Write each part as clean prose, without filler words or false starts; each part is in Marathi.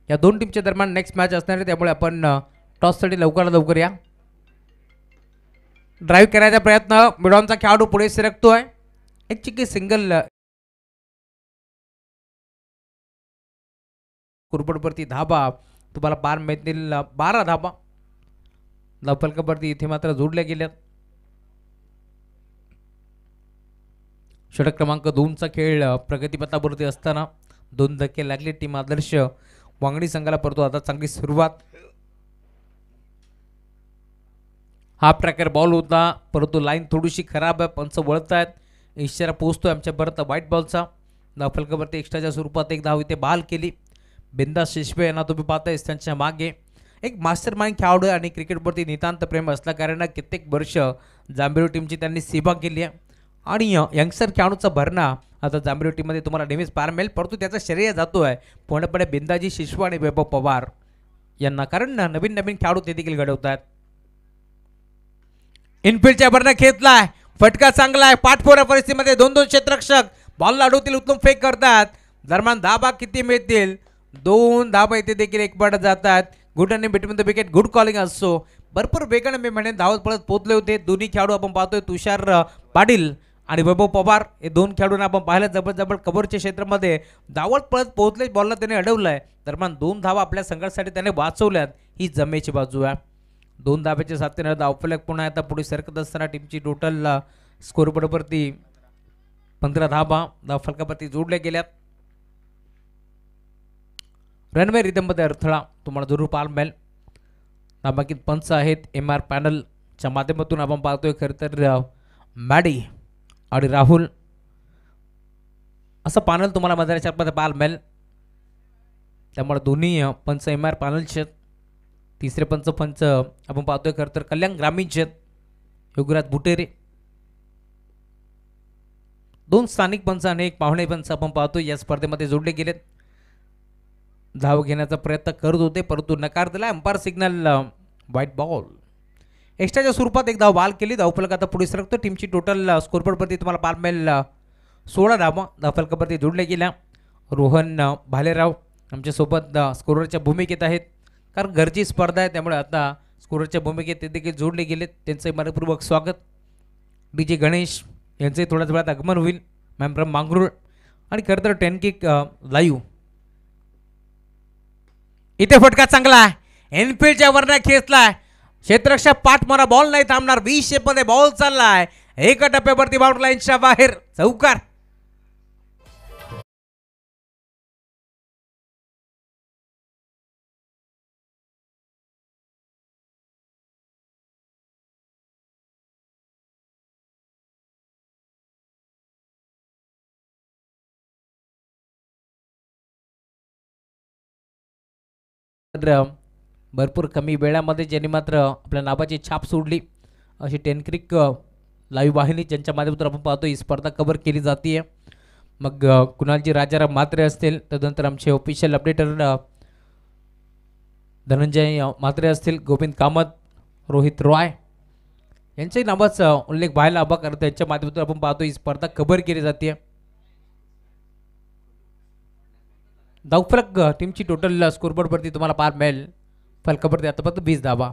या दोन टीमच्या दरम्यान नेक्स्ट मॅच असणार आहे, त्यामुळे आपण टॉससाठी लवकरात लवकर या. ड्राईव्ह करायचा प्रयत्न, मिडॉनचा खेळाडू पुढे सरकतोय. एक चिकी सिंगल कुरपडवरती धाबा तुम्हाला पार मिळतील 12 धाबा. धावफलकावरती इथे मात्र जोडल्या गेल्यात. षटक क्रमांक 2चा खेळ प्रगतीपथावरती असताना 2 धक्के लागले. टीम आदर्श वांगडी संघाला परतो आता चांगली सुरुवात. हा प्रकार बॉल होता, परंतु लाईन थोडीशी खराब आहे. पंच वळतायत, इशारा पोहोचतोय आमच्या परत व्हाईट बॉलचा. धावफलकावरती एक्स्ट्राच्या स्वरूपात एक धाव इथे बहाल केली. बिंदा शिशवे यांना तुम्ही पाहताय त्यांच्या मागे एक मास्टर माइंड खेळाडू आणि क्रिकेटवरती नितांत प्रेम असल्या कारण कित्येक वर्ष जांभेळी टीमची त्यांनी सेवा केली आहे. आणि यंगस्टर खेळाडूचा भरणा आता जांभेळी टीममध्ये तुम्हाला नेहमीच पाहायला मिळेल, परंतु त्याचा श्रेय जातो आहे पूर्णपणे बिंदाजी शिशवे आणि वैभव पवार यांना, कारण नवीन नवीन खेळाडू ते देखील घडवतात. इनफिल्डच्या भरणा घेतलाय, फटका चांगला आहे. पाठपोरा परिस्थितीमध्ये 2-2 क्षेत्ररक्षक बॉल अडवतील, उत्तम फेक करतात. दरम्यान धाबा किती मिळतील? 2 धाबा इथे देखील एक पट जातात. गुड आणि between the wicket, good calling असो. भरपूर वेगाने मी म्हणेन धावत पळत पोहोचले होते दोन्ही खेळाडू. आपण पाहतोय तुषार पाटील आणि वैभव पवार हे दोन खेळाडूंना आपण पाहिलं जबरदस्त कव्हरच्या क्षेत्रामध्ये धावत पळत पोहोचले. बॉलला त्याने अडवलंय. दरम्यान 2 धावा आपल्या संघासाठी त्याने वाचवल्यात, ही जमेची बाजू आहे. 2 धाब्याच्या साथीने धावफलक पुन्हा आता पुढे सरकत असताना टीमची टोटल स्कोरबोर्डवरती 15 धाबा धावफलकावरती जोडल्या गेल्यात. रनवे रिदममध्ये अडथळा तुम्हाला जरूर पाहायला मिळेल. नामांकित पंच आहेत MR पॅनलच्या माध्यमातून आपण पाहतोय खरं तर मॅडी आणि राहुल असं पॅनल तुम्हाला मैदानाच्या आतमध्ये पाहायला मिळेल. त्यामुळे दोन्ही पंच MR पॅनलचे. तिसरे पंच आपण पाहतोय खरं तर कल्याण ग्रामीणचे योगराज बुटेरे. 2 स्थानिक पंच आणि एक पाहुणे पंच आपण पाहतोय या स्पर्धेमध्ये जोडले गेलेत. धाव घेण्याचा प्रयत्न करत होते परंतु नकार दिला. Umpire signal wide ball. एक्स्ट्राच्या स्वरूपात एक धाव बहाल केली. धावफलक आता पुढे सरकतो. टीमची टोटल स्कोरबोर्डवरती तुम्हाला पाहायला मिळेल 16 धावा धावफलकावरती जोडल्या गेल्या. रोहन भालेराव आमच्यासोबत स्कोररच्या भूमिकेत आहेत, कारण घरची स्पर्धा आहे त्यामुळे आता स्कोररच्या भूमिकेत ते देखील जोडले गेलेत. त्यांचे मनपूर्वक स्वागत. DJ गणेश यांचे थोड्याच वेळात आगमन होईल. मॅम मांगरूळ आणि खरं तर 10 किक लाईव्ह. इथे फटका चांगला आहे, एनफिल्डच्या वरना खेचलाय. क्षेत्ररक्षक पाठमारा बॉल नाही थांबणार. 20 मध्ये बॉल चाललाय एका टप्प्यावरती बाउंड्री लाईनच्या बाहेर. चौकार. भरपूर कमी वेळामध्ये ज्यांनी मात्र आपल्या नावाची छाप सोडली अशी 10 क्रिक लाईव्ह वाहिनी ज्यांच्या माध्यमातून आपण पाहतो ही स्पर्धा कव्हर केली जाते. मग कुणालजी राजाराम म्हात्रे असतील, तदनंतर आमचे ऑफिशियल अपडेटर धनंजय म्हात्रे असतील, गोविंद कामत, रोहित रॉय यांच्याही नावाचा उल्लेख व्हायला हवा, कारण त्यांच्या माध्यमातून आपण पाहतो ही स्पर्धा कव्हर केली जाते. धावफलक टीमची टोटल स्कोरबोर्डवरती तुम्हाला पाहायला मिळेल. फलकावरती आता फक्त 20 धावा.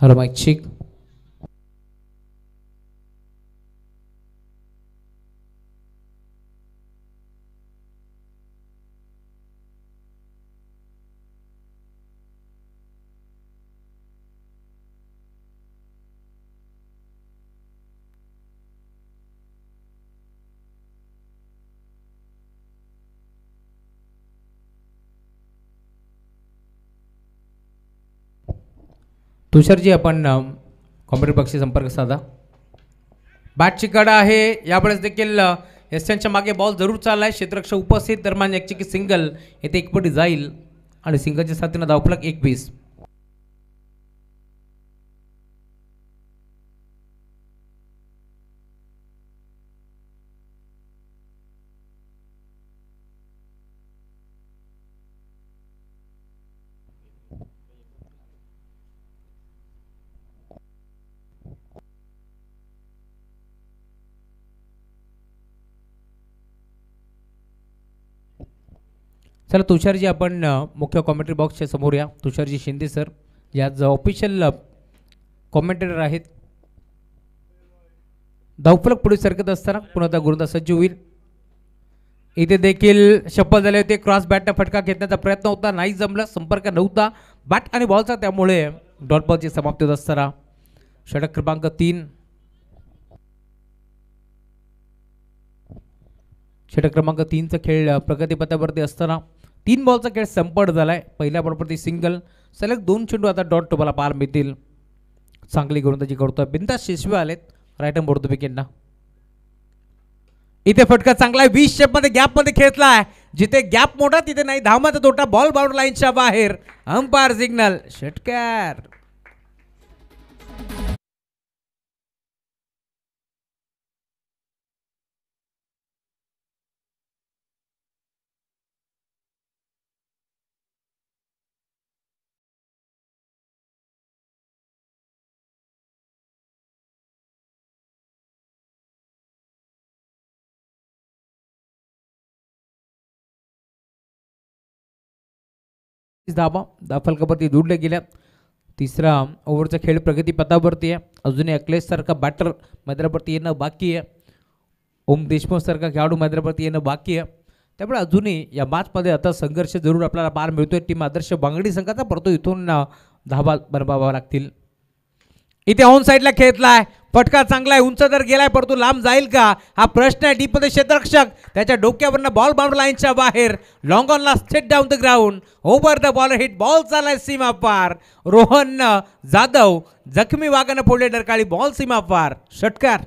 Hello mike check. तुषारजी आपण कॉम्प्युटर पक्षी संपर्क साधा. बॅटची कडा आहे यावेळेस देखील. एसच्या मागे बॉल जरूर चाललाय. क्षेत्ररक्षक उपस्थित. दरम्यान एक चिकी सिंगल येथे एकपटी जाईल आणि सिंगलच्या साथीनं धावफलक 21. चला तुषारजी आपण मुख्य कॉमेंट्री बॉक्सच्या समोर या. तुषारजी शिंदे सर जे आज ऑफिशियल कॉमेंटेटर आहेत. धावफलक पुढे सरकत असताना पुन्हा गुरुदा सज्ज होईल. इथे देखील शपथ झाले होते. क्रॉस बॅटने फटका घेण्याचा प्रयत्न होता, नाही जमला, संपर्क नव्हता बॅट आणि बॉलचा, त्यामुळे डॉट बॉलची समाप्ती होत असताना षटक क्रमांक 3. षटक क्रमांक 3चा खेळ प्रगतीपथावरती असताना 3 बॉलचा खेळ संपट झालाय. पहिल्या बॉलवरती सिंगल, सलग 2 चेंडू आता डॉट तुम्हाला पाहायला मिळतील. चांगली गोलंदाजी करतोय बिंदास शिशवे आलेत राईट बोर्ड विकेटना. इथे फटका चांगला आहे. 20 शेप मध्ये गॅप मध्ये खेळलाय. जिथे गॅप मोठा तिथे नाही धावांचा तोटा. बॉल बाउंड्री लाईनच्या बाहेर. अंपायर सिग्नल षटकार. धाबा दाफलकावरती जोडले गेल्या. तिसरा ओव्हरचा खेळ प्रगती पथावरती आहे. अजूनही अखिलेश सारखा बॅटर मैदानावरती येणं बाकी आहे. ओम देशमुख सारखा खेळाडू मैदानावरती येणं बाकी आहे. त्यामुळे अजूनही या मॅचमध्ये आता संघर्ष जरूर आपल्याला पाहायला मिळतोय. टीम आदर्श बांगडी संघाचा, परंतु इथून धाबा बनवावा लागतील. इथे ऑन साईडला खेळलाय. फटका चांगला आहे. उंच तर गेलाय, परंतु लांब जाईल का हा प्रश्न आहे. डीप मध्ये क्षेत्ररक्षक त्याच्या डोक्यावरनं बॉल बाउंड्री लाईनच्या बाहेर. लॉंग ऑनला straight down the ground. Over the ball hit. Ball चाललाय सीमा पार. रोहन जाधव जखमी वागानं फोडले डरकाळी. बॉल सीमा पार. षटकार.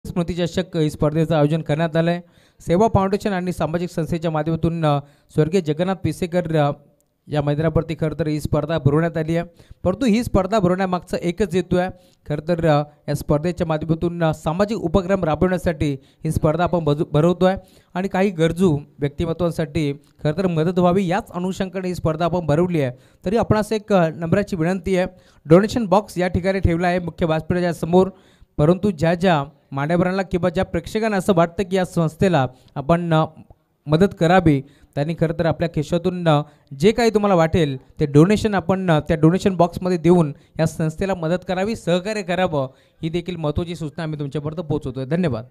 स्मृती चषक स्पर्धेचं आयोजन करण्यात आलं आहे. सेवा फाउंडेशन आणि सामाजिक संस्थेच्या माध्यमातून स्वर्गीय जगन्नाथ पिसेकर या मैदानावरती खरं तर ही स्पर्धा भरवण्यात आली आहे. परंतु ही स्पर्धा भरवण्यामागचा एकच हेतू आहे. खरं तर या स्पर्धेच्या माध्यमातून सामाजिक उपक्रम राबवण्यासाठी ही स्पर्धा आपण भरवतो आहे आणि काही गरजू व्यक्तिमत्वांसाठी खरं तर मदत व्हावी याच अनुषंगाने ही स्पर्धा आपण भरवली आहे. तरी आपणास एक नम्राची विनंती आहे. डोनेशन बॉक्स या ठिकाणी ठेवला आहे मुख्य व्यासपीठाच्या समोर. परंतु ज्या मान्यवरांना किंवा ज्या प्रेक्षकांना असं वाटतं की या संस्थेला आपण मदत करावी, त्यांनी खरं तर आपल्या खिशातून जे काही तुम्हाला वाटेल ते डोनेशन आपण त्या डोनेशन बॉक्समध्ये देऊन या संस्थेला मदत करावी, सहकार्य करावं, ही देखील महत्त्वाची सूचना आम्ही तुमच्यापर्यंत पोहोचवतोय. धन्यवाद.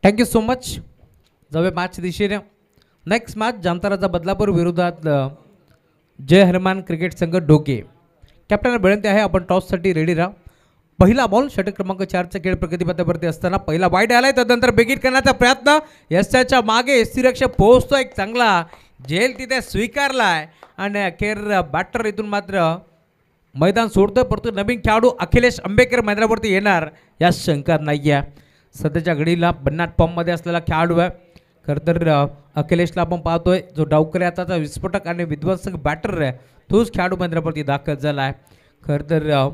Thank you so much. जाऊया मॅच दिशेने. नेक्स्ट मॅच जामताराचा बदलापूर विरोधात जय हनुमान क्रिकेट संघ डोके. कॅप्टनला विनंती आहे आपण टॉससाठी रेडी राहा. पहिला बॉल षटक क्रमांक 4चा खेळ प्रगतीपथावरती असताना पहिला वाईड आलाय, त्यानंतर बिगिट करण्याचा प्रयत्न. यशाच्या मागे यष्टीरक्षक पोहोचतो, एक चांगला झेल तिथे स्वीकारलाय आणि अखेर बॅटर इथून मात्र मैदान सोडतोय. परंतु नवीन खेळाडू अखिलेश आंबेकर मैदानावरती येणार या शंका नाही आहे. सध्याच्या घडीला भन्नाट फॉर्ममध्ये असलेला खेळाडू आहे. खरं तर अखिलेशला आपण पाहतोय जो डावकऱ्याचा विस्फोटक आणि विध्वंसक बॅटर आहे तोच खेळाडू मैदानावरती दाखल झाला आहे. खरं तर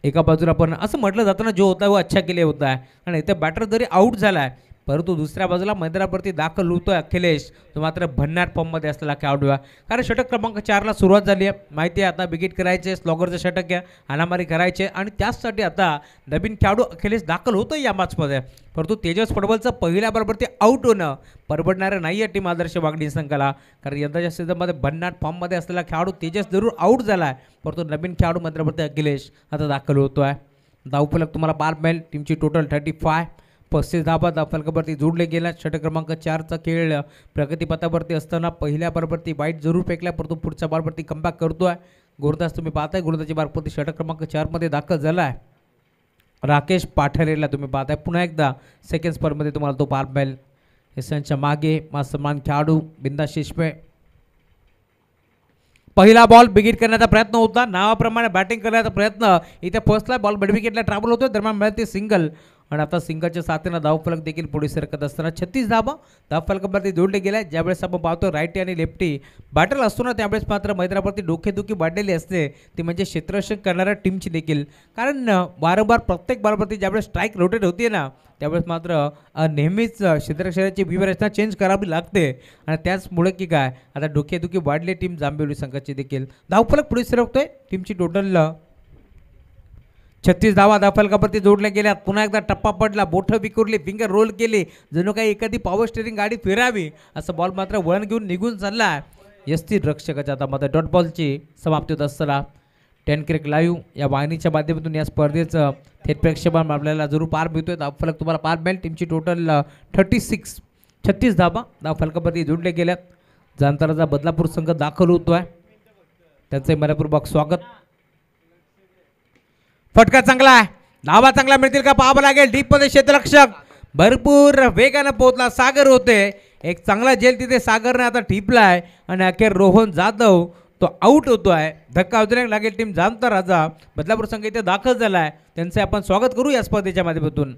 एका बाजूला पण असं म्हटलं जातं ना जो होता वो अच्छा केले होता आहे आणि इथे बॅटर जरी आऊट झाला आहे परंतु दुसऱ्या बाजूला मैदानावरती दाखल होतोय अखिलेश, तो मात्र भन्नाट फॉर्ममध्ये असलेला खेळाडू आहे. कारण षटक क्रमांक 4ला सुरुवात झाली आहे, माहिती आहे आता विकेट करायचे, स्लॉगरचं षटक आहे, हाणामारी करायचे आणि त्याचसाठी आता नवीन खेळाडू अखिलेश दाखल होतो या मॅचमध्ये. परंतु तेजस फुटबॉलचं पहिल्या बरोबर ते आऊट होणं परवडणारं नाही आहे टीम आदर्श वागणी संघाला. कारण यंदाच्या सीझनमध्ये भन्नाट फॉर्ममध्ये असलेला खेळाडू तेजस जरूर आऊट झाला आहे परंतु नवीन खेळाडू मैदानावरती अखिलेश आता दाखल होतो आहे. धावफलक तुम्हाला 12 मिळेल. टीमची टोटल 35, 35 धाबा धावफलकावरती जोडले गेल्या. षटक क्रमांक 4चा खेळ प्रगतीपथावरती असताना पहिल्या बरोबरती वाईट जरूर फेकल्या परंतु पुढच्या बॉलवरती कमबॅक करतोय गुरुदास. तुम्ही पाहताय गुरुदासची बारपती षटक क्रमांक 4मध्ये दाखल झाला आहे. राकेश पाठरेला तुम्ही पाहताय पुन्हा एकदा सेकंड स्पर्धेमध्ये तुम्हाला तो पार मिळेल. यशांच्या मागे सन्मान खेळाडू बिंदा शिशमे. पहिला बॉल बिगिट करण्याचा प्रयत्न होता, नावाप्रमाणे बॅटिंग करण्याचा प्रयत्न. इथे फर्स्टला बॉल मिड विकेटला ट्रॅव्हल होतो, दरम्यान मिळते सिंगल आणि आता सिंगलच्या साथीनं धावफलक देखील पुढे सरकत असताना 36 धाबा धावफलकावरती जोडले गेल्या. ज्यावेळेस आपण पाहतो राईटी आणि लेफ्टी बॅटर असतो ना त्यावेळेस मात्र मैदानावरती डोकेदुखी वाढलेली असते, ती म्हणजे क्षेत्ररक्षण करणाऱ्या टीमची देखील. कारण वारंवार प्रत्येक बॉलवरती ज्यावेळेस स्ट्राईक रोटेट होते ना त्यावेळेस मात्र नेहमीच क्षेत्ररक्षणाची व्यूहरचना चेंज करावी लागते आणि त्याचमुळे की काय आता डोकेदुखी वाढली टीम जांभेवली संघाची देखील. धावफलक पुढे सरकतोय. टीमची टोटल 36 धावा धावफलकावरती जोडल्या गेल्या. पुन्हा एकदा टप्पा पडला, बोठं विखुरली, फिंगर रोल केली, जणू काही एखादी पॉवर स्टेरिंग गाडी फिरावी असं बॉल मात्र वळण घेऊन निघून चालला. यष्टी रक्षकाच्या हातामध्ये डॉट बॉलची समाप्ती होत असताना 10 क्रिकेट लाईव्ह या वाहिनीच्या माध्यमातून या स्पर्धेचं थेट प्रेक्षेपण आपल्याला जरूर पार मिळतोय. धावफलक तुम्हाला पार मिळेल. टीमची टोटल 36 धावा धावफलकावरती जोडले गेल्यात. जामताराचा बदलापूर संघ दाखल होतोय, त्यांचे मनपूर्वक स्वागत. फटका चांगला आहे, धावा चांगला मिळतील का पाहावं लागेल. डीपमध्ये क्षेत्ररक्षक भरपूर वेगानं पोहोचला, सागर होते, एक चांगला झेल तिथे सागरने आता टिपलाय आणि अखेर रोहन जाधव तो आऊट होतोय. धक्का अजून लागेल. टीम जामताराचा बदलापूर संघ इथे दाखल झालाय, त्यांचे आपण स्वागत करू या स्पर्धेच्या माध्यमातून.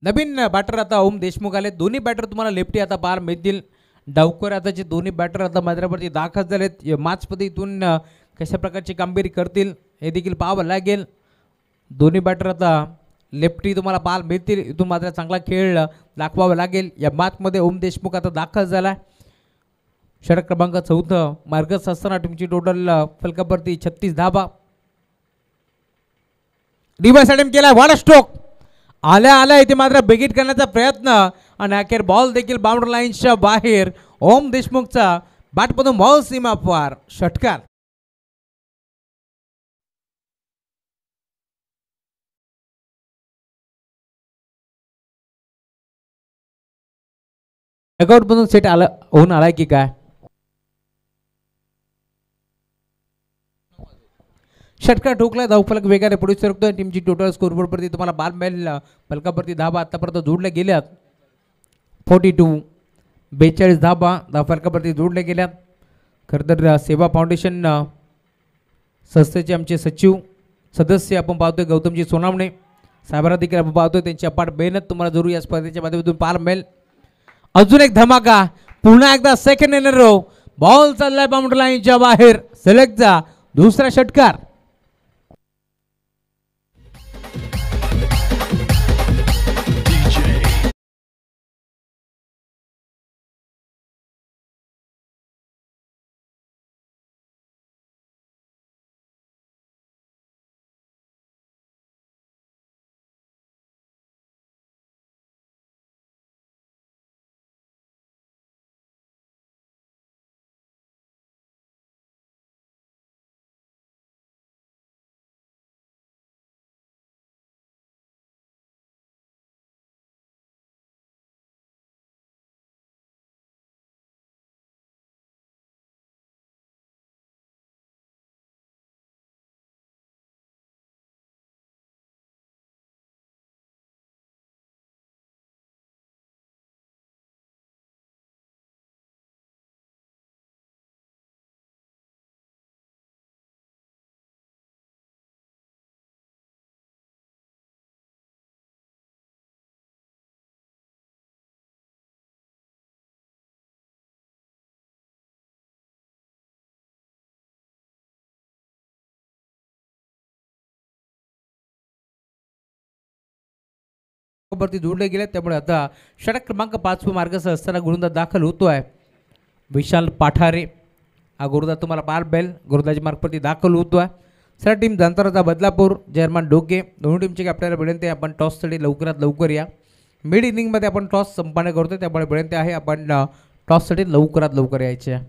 नवीन बॅटर आता ओम देशमुख आले. दोन्ही बॅटर तुम्हाला लेफ्टी आता पार मिळतील. डावकर आताचे दोन्ही बॅटर आता मैदानावरती दाखल झालेत. मॅचमध्ये इथून कशा प्रकारची कामगिरी करतील हे देखील पाहावं लागेल. दोन्ही बॅटर आता लेफ्टी तुम्हाला पार मिळतील. इथून मात्र चांगला खेळ दाखवावा लागेल. या मॅचमध्ये ओम देशमुख आता दाखल झाला. षटक क्रमांक 4 मार्गस्थ असताना टीमची टोटल फलकावरती 36 धावा. रिव्हर्स अटेम्प्ट केला, वाडा स्ट्रोक आल्या इथे मात्र बिगिट करण्याचा प्रयत्न आणि अखेर बॉल देखील बाउंड्री लाईनच्या बाहेर. ओम देशमुखचा बॅटमधून बॉल सीमा पार, षटकार. अकाउंटमधून सेट होऊन आलाय की काय. षटकार ठोकला. धावफलक वेगाने पुढे सरकतोय. टीमची टोटल स्कोरबोर्डवरती तुम्हाला 12 मिळेल. फलकावरती धाबा आतापर्यंत जोडल्या गेल्यात 42. 42 धाबा धावफलकावरती जोडल्या गेल्यात. खरं तर सेवा फाउंडेशन संस्थेचे आमचे सदस्य आपण पाहतोय गौतमजी सोनावणे साहेबांना देखील आपण पाहतोय. त्यांची अपाट मेहनत तुम्हाला जरूर या स्पर्धेच्या माध्यमातून पार मिळेल. अजून एक धमाका, पुन्हा एकदा सेकंड इन रो. बॉल चाललाय बाउंड्री लाईनच्या बाहेर. सलगचा दुसरा षटकार. वरती जोडले गेले, त्यामुळे आता षटक क्रमांक 5 मार्गासह असताना गोलंदाज दाखल होतोय विशाल पाठारे. हा गोलंदाज तुम्हाला पार बेल गोलंदाजी मार्गवरती दाखल होतोय. सर टीम जांताराचा बदलापूर जर्मन डोके दोन्ही टीमची आपल्याला विनंती आहे आपण टॉससाठी लवकरात लवकर या. मिड इनिंगमध्ये आपण टॉस संपन्न करतोय, त्यामुळे विनंती आहे आपण टॉससाठी लवकरात लवकर यायचे आहे.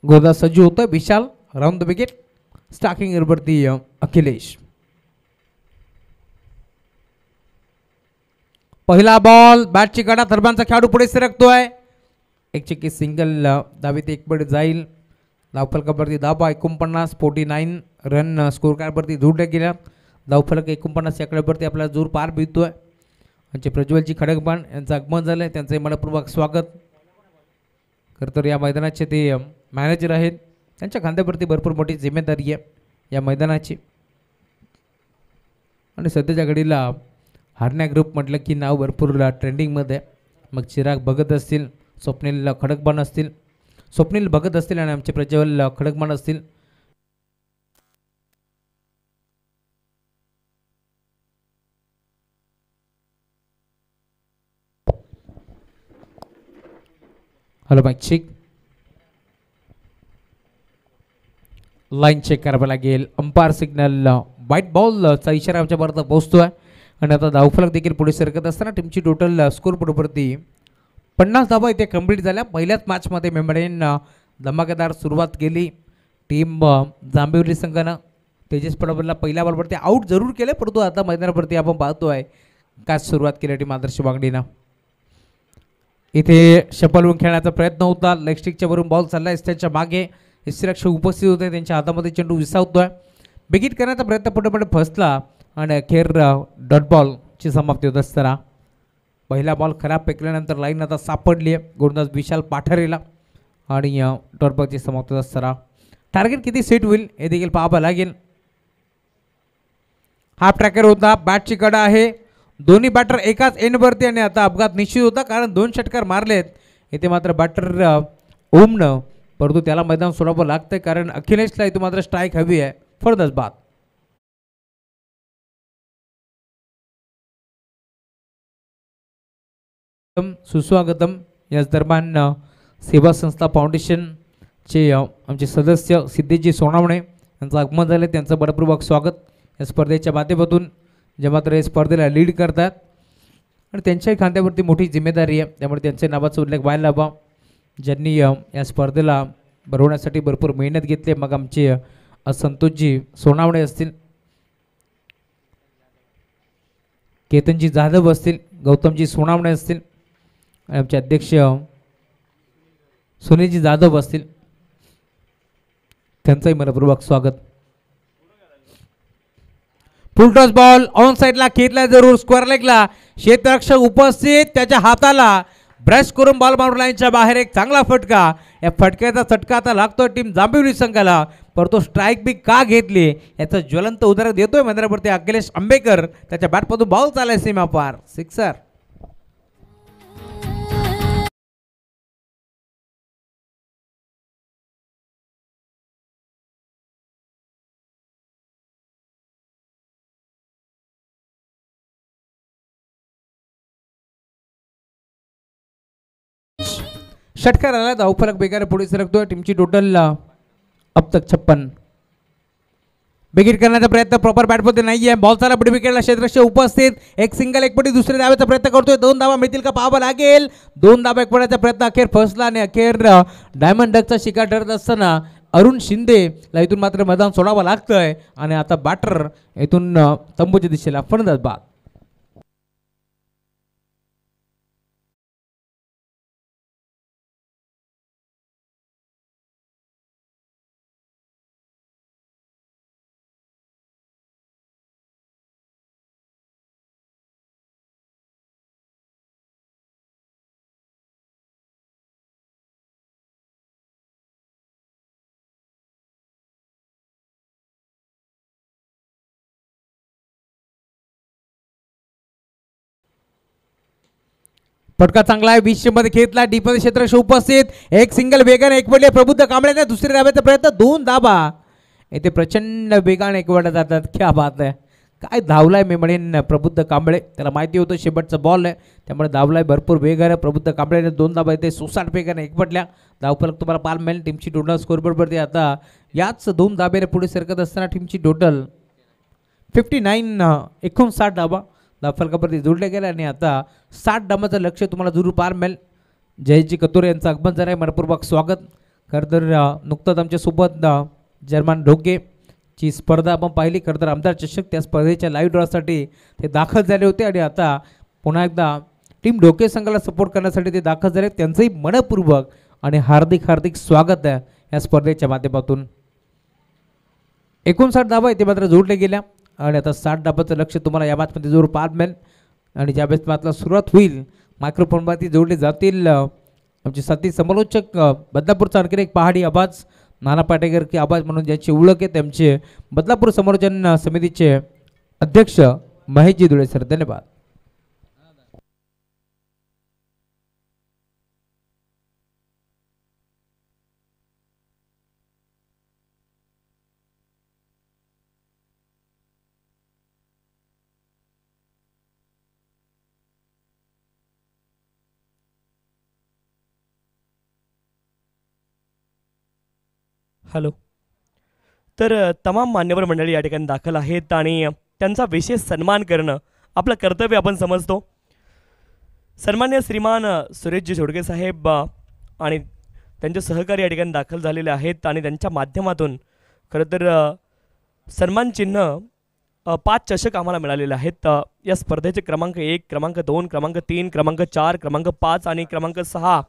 गोलंदाज सज्ज होतोय विशाल राऊंड द विकेट. स्टार्टिंग वरती अखिलेश. पहिला बॉल बॅटची कडा थर्बांचा खेळाडू पुढे सरकतोय. एक चेकी सिंगल धावीत एक बळ जाईल. धावफलकावरती धाबा 49 रन स्कोर कार्डवरती जोडल्या गेल्या. धावफलक 49 या कडे आपला जोर पार भिडतोय. यांचे प्रज्वलजी खडकबाण यांचं आगमन झालंय, त्यांचे मनपूर्वक स्वागत. खरं तर या मैदानाचे ते मॅनेजर आहेत, त्यांच्या खांद्यावरती भरपूर मोठी जिम्मेदारी आहे या मैदानाची. आणि सध्याच्या घडीला हारण्या ग्रुप म्हटलं की नाव भरपूर ट्रेंडिंगमध्ये. मग चिराग भगत असतील, स्वप्नील खडकबाण असतील, स्वप्नील भगत असतील आणि आमचे प्रज्वल खडकबाण असतील. Hello mike check. Line check करावं लागेल. अंपायर सिग्नल व्हाईट बॉलचा इशारा आमच्यापर्यंत पोहोचतोय. आणि आता धावफलक देखील पुढे सरकत असताना टीमची टोटल स्कोर पुढेवरती 50 धावा इथे कंप्लीट झाल्या. पहिल्याच मॅचमध्ये मेंबरेनं धमाकेदार सुरुवात केली. टीम जांभिवली संघानं तेजस पडवलला पहिल्या बॉलवरती आऊट जरूर केले, परंतु आता मैदानावरती आपण पाहतोय काय सुरुवात केली टीम आदर्श वागडीनं. इथे शपलवून खेळण्याचा प्रयत्न होता. लेग स्टिकच्या वरून बॉल चाललाय त्यांच्या मागे. यष्टीरक्षक उपस्थित होते, त्यांच्या हातामध्ये चेंडू विसावतोय. बिगिट करण्याचा प्रयत्न पुढे फसला आणि अखेर डॉट बॉलची समाप्ती होत असताना पहिला बॉल खराब फेकल्यानंतर लाईन आता सापडली आहे गोलंदाज विशाल पाठारेला. आणि डॉट बॉलची समाप्ती होत असताना टार्गेट किती सेट होईल हे देखील पाहावं लागेल. हाफ ट्रॅकर होता, बॅटची कडा आहे, दोन्ही बॅटर एकाच एंडवरती. आणि आता अपघात निश्चित होता कारण 2 षटकार मारलेत. इथे मात्र बॅटर ओमनं, परंतु त्याला मैदान सोडावं लागतंय कारण अखिलेशला इथे मात्र स्ट्राईक हवी आहे. फर्दच बाद. सुस्वागतम. याच दरम्यान सेवा संस्था फाउंडेशनचे आमचे सदस्य सिद्धेशजी सोनावणे यांचं आगमन झालं, त्यांचं मनपूर्वक स्वागत या स्पर्धेच्या माध्यमातून. जे मात्र या स्पर्धेला लीड करतात आणि त्यांच्याही खांद्यावरती मोठी जिम्मेदारी आहे, त्यामुळे त्यांच्या नावाचा उल्लेख व्हायला हवा. ज्यांनी या स्पर्धेला भरवण्यासाठी भरपूर मेहनत घेतली. मग आमचे संतोषजी सोनावणे असतील, केतनजी जाधव असतील, गौतमजी सोनावणे असतील, आमचे अध्यक्ष सुनीलजी जाधव असतील, त्यांचंही मनपूर्वक स्वागत. फुल टॉस बॉल ऑन साइडला खेळला जरूर. स्क्वेअर लेगला क्षेत्ररक्षक उपस्थित, त्याच्या हाताला ब्रश करून बॉल बाउंड्री लाईनच्या बाहेर. एक चांगला फटका. या फटक्याचा चटका आता लागतोय टीम जांभिवली संघाला, परंतु स्ट्राईक बी का घेतली याचं ज्वलंत उदाहरण देतोय मैदानावरती अखिलेश आंबेकर. त्याच्या बॅटमधून बॉल चाललाय सीमा पार, सिक्सर. षटकार आला, धावफलक बेगाने पुढे सरकतोय. टीमची टोटल अब तक 56. बिगिट करण्याचा प्रयत्न प्रॉपर बॅटमध्ये नाही आहे. बॉल चाला पुढे विकेटला क्षेत्ररक्षक उपस्थित. एक सिंगल एक पटी दुसऱ्या धावेचा प्रयत्न करतोय. 2 धावा मिळतील का पाहावं लागेल. 2 धावा एक पडायचा प्रयत्न अखेर फसला आणि अखेर डायमंड डकचा शिकार ठरत असताना अरुण शिंदेला इथून मात्र मैदान सोडावं लागतंय. आणि आता बॅटर इथून तंबूच्या दिशेला फलंदाज बाद. फटका चांगला आहे. 20 मध्ये खेळला. डीपमध्ये क्षेत्ररक्षक उपस्थित. एक सिंगल वेगाने एक पडले प्रबुद्ध कांबळेने दुसऱ्या धाब्याचा प्रयत्न. 2 धाबा इथे प्रचंड वेगाने एकवटत जातात. क्या बात आहे, काय धावलाय मी म्हणेन प्रबुद्ध कांबळे. त्याला माहिती होतं शेवटचा बॉल आहे, त्यामुळे धावलाय भरपूर वेग आहे. प्रबुद्ध कांबळेने 2 धावा इथे सुसाट वेगाने एकवटल्या. धावफलक तुम्हाला पाहायला मिळेल. टीमची टोटल स्कोरबोर्डवरती आता याच 2 धाब्याने पुढे सरकत असताना टीमची टोटल 59 59 धावा धावफलकावरती जोडल्या गेल्या आणि आता 60 धावांचं लक्ष्य तुम्हाला जरूर पाहायला मिळेल. जयजी कतोरे यांचं आगमन झालं आहे, मनपूर्वक स्वागत. खरं तर नुकतंच आमच्यासोबत जर्मन ढोके ची स्पर्धा आपण पाहिली. खरं तर आमदार चषक त्या स्पर्धेच्या लाईव्ह ड्रॉसाठी ते दाखल झाले होते आणि आता पुन्हा एकदा टीम ढोके संघाला सपोर्ट करण्यासाठी ते दाखल झाले. त्यांचंही मनपूर्वक आणि हार्दिक हार्दिक स्वागत आहे या स्पर्धेच्या माध्यमातून. 59 धावा इथे मात्र जोडल्या गेल्या आणि आता 60 धाबाचं लक्ष तुम्हाला या मॅचमध्ये जोर पाहायला मिळेल. आणि ज्यावेळेस मॅचला सुरुवात होईल मायक्रोफोनवरती जोडले जातील आमचे साथी समालोचक. बदलापूरचा आणखी एक पहाडी आवाज नाना पाटेकर की आवाज म्हणून ज्यांची ओळख आहे त्यांचे बदलापूर समालोचन समितीचे अध्यक्ष महेशजी धुळे सर. धन्यवाद. हॅलो. तर तमाम मान्यवर मंडळी या ठिकाणी दाखल आहेत आणि त्यांचा विशेष सन्मान करणं आपलं कर्तव्य आपण समजतो. सन्मान्य श्रीमान सुरेशजी झोडके साहेब आणि त्यांचे सहकारी या ठिकाणी दाखल झालेले आहेत आणि त्यांच्या माध्यमातून खरं तर सन्मान चिन्ह 5 चषक आम्हाला मिळालेले आहेत. या स्पर्धेचे क्रमांक 1, क्रमांक 2, क्रमांक 3, क्रमांक 4, क्रमांक 5 आणि क्रमांक 6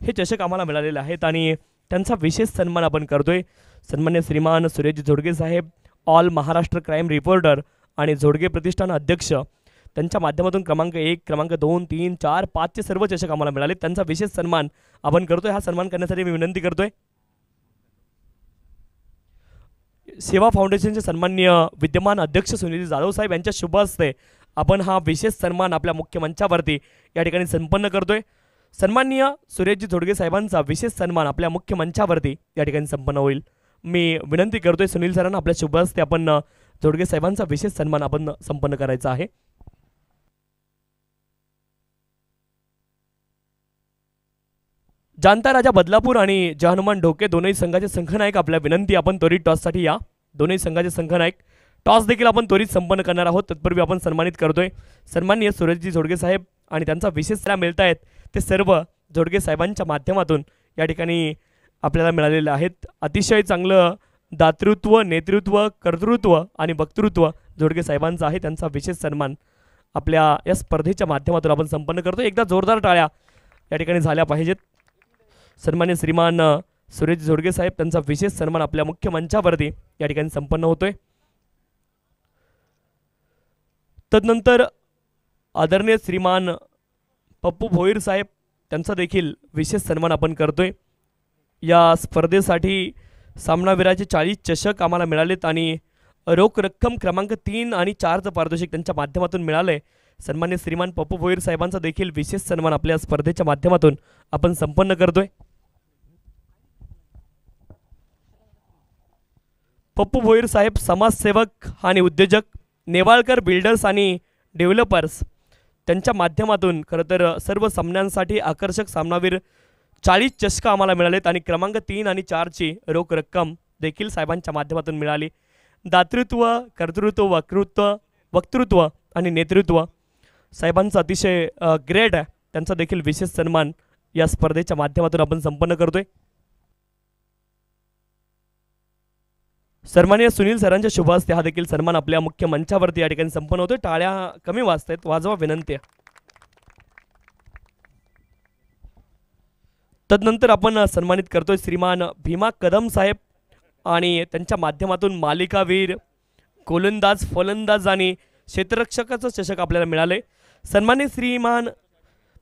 हे चषक आम्हाला मिळालेले आहेत आणि त्यांचा विशेष सन्मान आपण करतोय. सन्मान्य श्रीमान सुरेशजी झोडके साहेब, ऑल महाराष्ट्र क्राईम रिपोर्टर आणि झोडके प्रतिष्ठान अध्यक्ष, त्यांच्या माध्यमातून क्रमांक 1, क्रमांक 2, 3, 4, 5चे सर्व चषक आम्हाला मिळाले. त्यांचा विशेष सन्मान आपण करतोय. हा सन्मान करण्यासाठी मी विनंती करतोय सेवा फाउंडेशनचे सन्माननीय विद्यमान अध्यक्ष सुनील जाधव साहेब यांच्या शुभ हस्ते आपण हा विशेष सन्मान आपल्या मुख्य मंचावरती या ठिकाणी संपन्न करतोय. सन्माननीय सुरेशजी झोडके साहेबांचा विशेष सन्मान आपल्या मुख्य मंचावरती या ठिकाणी संपन्न होईल. मी विनंती करतोय सुनील सरांना आपल्या शुभ हस्ते आपण झोडके साहेबांचा विशेष सन्मान आपण संपन्न करायचा आहे. जानता राजा बदलापूर आणि जय हनुमान ढोके दोनही संघाचे संघनायक आपल्या विनंती आपण त्वरित टॉससाठी या. दोनही संघाचे संघनायक टॉस देखील आपण त्वरित संपन्न करणार आहोत. तत्पूर्वी आपण सन्मानित करतोय सन्माननीय सुरेशजी झोडके साहेब आणि त्यांचा विशेष सन्मान मिळत आहेत ते सर्व झोडके साहेबांच्या माध्यमातून या ठिकाणी आपल्याला मिळालेले आहेत. अतिशय चांगलं दातृत्व, नेतृत्व, कर्तृत्व आणि वक्तृत्व झोडके साहेबांचं आहे. त्यांचा विशेष सन्मान आपल्या या स्पर्धेच्या माध्यमातून आपण संपन्न करतो. एकदा जोरदार टाळ्या या ठिकाणी झाल्या पाहिजेत. सन्मान्य श्रीमान सुरेश झोडके साहेब त्यांचा विशेष सन्मान आपल्या मुख्य मंचावरती या ठिकाणी संपन्न होतोय. तदनंतर आदरणीय श्रीमान पप्पू भोईर साहेब त्यांचा देखील विशेष सन्मान आपण करतोय. या स्पर्धेसाठी सामनावीराचे 40 चषक आम्हाला मिळालेत आणि रोख रक्कम क्रमांक 3 आणि 4चं पारितोषिक त्यांच्या माध्यमातून मिळालंय. सन्मान्य श्रीमान पप्पू भोईर साहेबांचा देखील विशेष सन्मान आपल्या स्पर्धेच्या माध्यमातून आपण संपन्न करतोय. पप्पू भोईर साहेब समाजसेवक आणि उद्योजक, नेवाळकर बिल्डर्स आणि डेव्हलपर्स त्यांच्या माध्यमातून खरं तर सर्व सामन्यांसाठी आकर्षक सामनावीर 40 चषक आम्हाला मिळालेत आणि क्रमांक 3 आणि 4ची रोख रक्कम देखील साहेबांच्या माध्यमातून मिळाली. दातृत्व, कर्तृत्व, वक्तृत्व आणि नेतृत्व साहेबांचं अतिशय ग्रेट आहे. त्यांचा देखील विशेष सन्मान या स्पर्धेच्या माध्यमातून आपण संपन्न करतोय. सन्माननीय सुनील सरांच्या शुभ हस्ते हा देखील सन्मान आपल्या मुख्य मंचावरती या ठिकाणी संपन्न होतोय. टाळ्या कमी वाजतायत, वाजवा विनंती आहे. तदनंतर आपण सन्मानित करतोय श्रीमान भीमा कदम साहेब आणि त्यांच्या माध्यमातून मालिकावीर, गोलंदाज, फलंदाज आणि क्षेत्ररक्षकाचं चषक आपल्याला मिळाले. सन्मान्य श्रीमान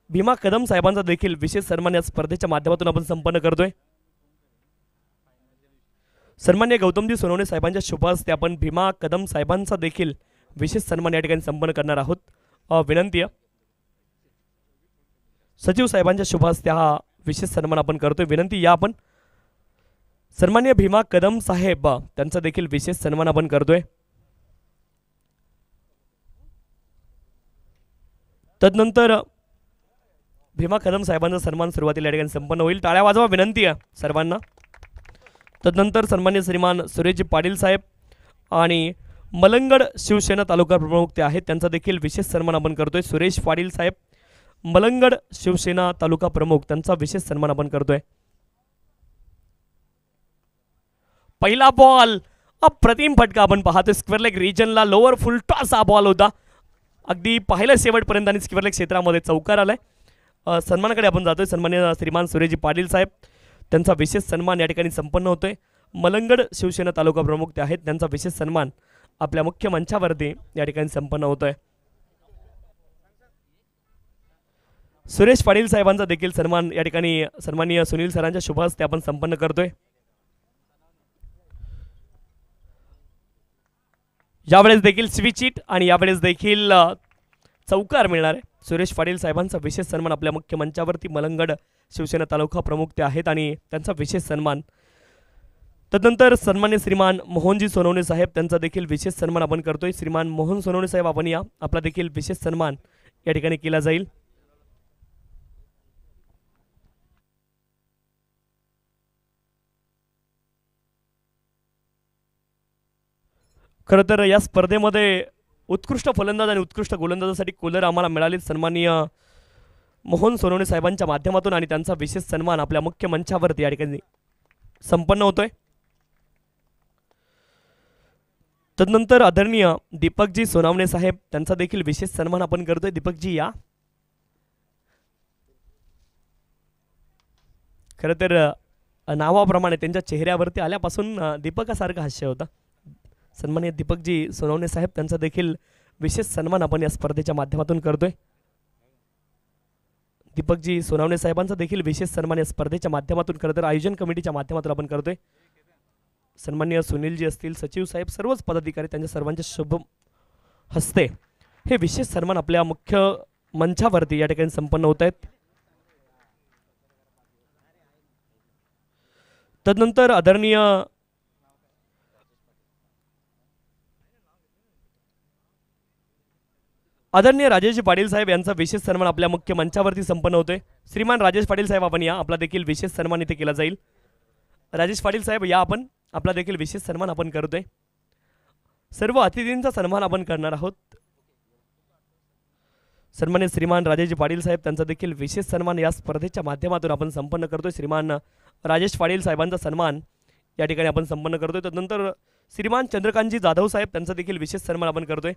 भीमा कदम साहेबांचा देखील विशेष सन्मान या स्पर्धेच्या माध्यमातून आपण संपन्न करतोय. सन्मान्य गौतमजी सोनवणे साहेबांच्या शुभ हस्ते आपण भीमा कदम साहेबांचा देखील विशेष सन्मान या ठिकाणी संपन्न करणार आहोत. विनंती आहे सचिव साहेबांच्या शुभ हस्ते हा विशेष सन्मान आपण करतोय. विनंती या आपण सन्मान्य भीमा कदम साहेब त्यांचा देखील विशेष सन्मान आपण करतोय. तदनंतर भीमा कदम साहेबांचा सन्मान सुरुवातीला या ठिकाणी संपन्न होईल. टाळ्या वाजवा विनंती आहे सर्वांना. तदनंतर सन्मान्य श्रीमान सुरेशजी पाटील साहेब आणि मलंगड शिवसेना तालुका प्रमुख ते आहेत, त्यांचा देखील विशेष सन्मान आपण करतोय. सुरेश पाटील साहेब मलंगड शिवसेना तालुका प्रमुख, त्यांचा विशेष सन्मान आपण करतोय. पहिला बॉल अप्रतिम फटका आपण पाहतोय. स्क्वेअर लेग रिजनला लोअर फुल टॉस हा बॉल होता. अगदी पाहिलं शेवटपर्यंत आणि स्क्वेअर लेग क्षेत्रामध्ये चौकार आलाय. सन्मानाकडे आपण जातोय. सन्मान्य श्रीमान सुरेशजी पाटील साहेब त्यांचा विशेष सन्मान या ठिकाणी संपन्न होतोय. मलंगड शिवसेना तालुका प्रमुख ते आहेत, त्यांचा विशेष सन्मान आपल्या मुख्य मंचावरती या ठिकाणी संपन्न होतोय. सुरेश पाटील साहेबांचा देखील सन्मान या ठिकाणी सन्माननीय सुनील सरांच्या शुभ हस्ते आपण संपन्न करतोय. यावेळेस देखील स्विच हिट आणि यावेळेस देखील चौकार मिळणार आहे. सुरेश पाटील साहेबांचा विशेष सन्मान आपल्या मुख्य मंचावरती मलंगड शिवसेना तालुका प्रमुख ते आहेत आणि त्यांचा विशेष सन्मान. तदनंतर सन्मान्य श्रीमान मोहनजी सोनवणे साहेब त्यांचा देखील विशेष सन्मान आपण करतोय. श्रीमान मोहन सोनवणे साहेब आपण या, आपला देखील विशेष सन्मान या ठिकाणी केला जाईल. खरं तर या स्पर्धेमध्ये उत्कृष्ट फलंदाज आणि उत्कृष्ट गोलंदाजासाठी कूलर आम्हाला मिळाले सन्माननीय मोहन सोनवणे साहेबांच्या माध्यमातून आणि त्यांचा विशेष सन्मान आपल्या मुख्य मंचावरती या ठिकाणी संपन्न होतोय. तदनंतर आदरणीय दीपकजी सोनावणे साहेब त्यांचा देखील विशेष सन्मान आपण करतोय. दीपकजी या. खरं तर नावाप्रमाणे त्यांच्या चेहऱ्यावरती आल्यापासून दीपकासारखं हास्य होता. सन्माननीय दीपकजी सोनवणे साहेब त्यांचा देखील विशेष सन्मान आपण या स्पर्धेच्या माध्यमातून करतोय. दीपकजी सोनवणे साहेबांचा देखील विशेष सन्मान या स्पर्धेच्या माध्यमातून खरं तर आयोजन कमिटीच्या माध्यमातून आपण करतोय. सन्माननीय सुनीलजी असतील, सचिव साहेब, सर्वच पदाधिकारी त्यांच्या सर्वांच्या शुभ हस्ते हे विशेष सन्मान आपल्या मुख्य मंचावरती या ठिकाणी संपन्न होत आहेत. तदनंतर आदरणीय राजेश पाटील साहेब यांचा विशेष सन्मान आपल्या मुख्य मंचावरती संपन्न होतोय. श्रीमान राजेश पाटील साहेब आपण या, आपला देखील विशेष सन्मान इथे केला जाईल. राजेश पाटील साहेब या आपण, आपला देखील विशेष सन्मान आपण करतोय. सर्व अतिथींचा सन्मान आपण करणार आहोत. सन्मान्य श्रीमान राजेश पाटील साहेब त्यांचा देखील विशेष सन्मान या स्पर्धेच्या माध्यमातून आपण संपन्न करतोय. श्रीमान राजेश पाटील साहेबांचा सन्मान या ठिकाणी आपण संपन्न करतोय. त्यानंतर श्रीमान चंद्रकांतजी जाधव साहेब त्यांचा देखील विशेष सन्मान आपण करतोय.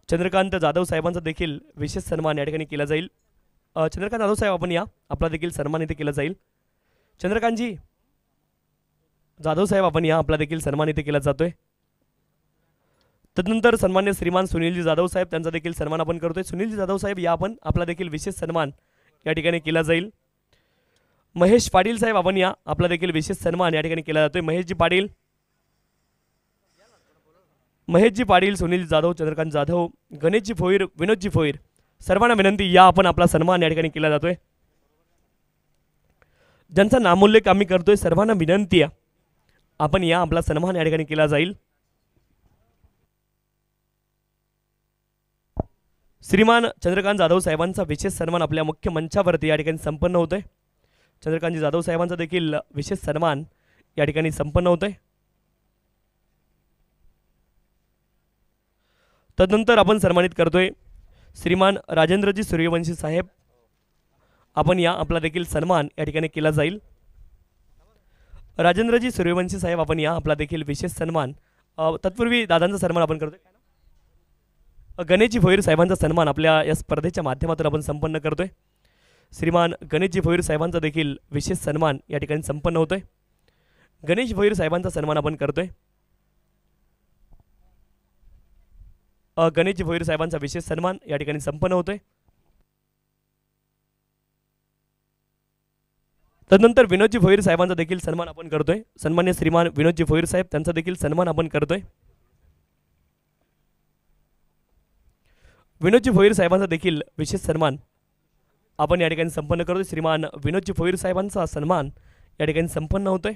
चंद्रकांत जाधव साहेबांचा देखील विशेष सन्मान या ठिकाणी केला जाईल. चंद्रकांत जाधव साहेब आपण या, आपला देखील सन्मान इथे केला जाईल. चंद्रकांतजी जाधव साहेब आपण या, आपला देखील सन्मान इथे केला जातोय. तदनंतर सन्मान्य श्रीमान सुनीलजी जाधव साहेब त्यांचा देखील सन्मान आपण करतोय. सुनीलजी जाधव साहेब या आपण, आपला देखील विशेष सन्मान या ठिकाणी केला जाईल. महेश पाटील साहेब आपण या, आपला देखील विशेष सन्मान या ठिकाणी केला जातोय. महेशजी पाटील, सुनील जाधव, चंद्रकांत जाधव, गणेशजी भोईर, विनोदजी भोईर, सर्वांना विनंती या आपण, आपला सन्मान या ठिकाणी केला जातोय. ज्यांचा नामोल्लेख आम्ही करतोय सर्वांना विनंती आहे आपण या, आपला सन्मान या ठिकाणी केला जाईल. श्रीमान चंद्रकांत जाधव साहेबांचा विशेष सन्मान आपल्या मुख्य मंचावरती या ठिकाणी संपन्न होतोय. चंद्रकांतजी जाधव साहेबांचा देखील विशेष सन्मान या ठिकाणी संपन्न होतोय. तदनंतर आपण सन्मानित करतोय श्रीमान राजेंद्रजी सूर्यवंशी साहेब आपण या, आपला देखील सन्मान या ठिकाणी केला जाईल. राजेंद्रजी सूर्यवंशी साहेब आपण या, आपला देखील विशेष सन्मान. तत्पूर्वी दादांचा सन्मान आपण करतोय. गणेशजी भोईर साहेबांचा सन्मान आपल्या या स्पर्धेच्या माध्यमातून आपण संपन्न करतोय. श्रीमान गणेशजी भोईर साहेबांचा देखील विशेष सन्मान या ठिकाणी संपन्न होतोय. गणेश भोईर साहेबांचा सन्मान आपण करतोय. गणेशजी भोईर साहेबांचा विशेष सन्मान या ठिकाणी संपन्न होतोय. तदनंतर विनोदजी भोईर साहेबांचा देखील सन्मान आपण करतोय. सन्मान्य श्रीमान विनोदजी भोईर साहेब त्यांचा देखील सन्मान आपण करतोय. विनोदजी भोईर साहेबांचा देखील विशेष सन्मान आपण या ठिकाणी संपन्न करतोय. श्रीमान विनोदजी भोईर साहेबांचा सन्मान या ठिकाणी संपन्न होतोय.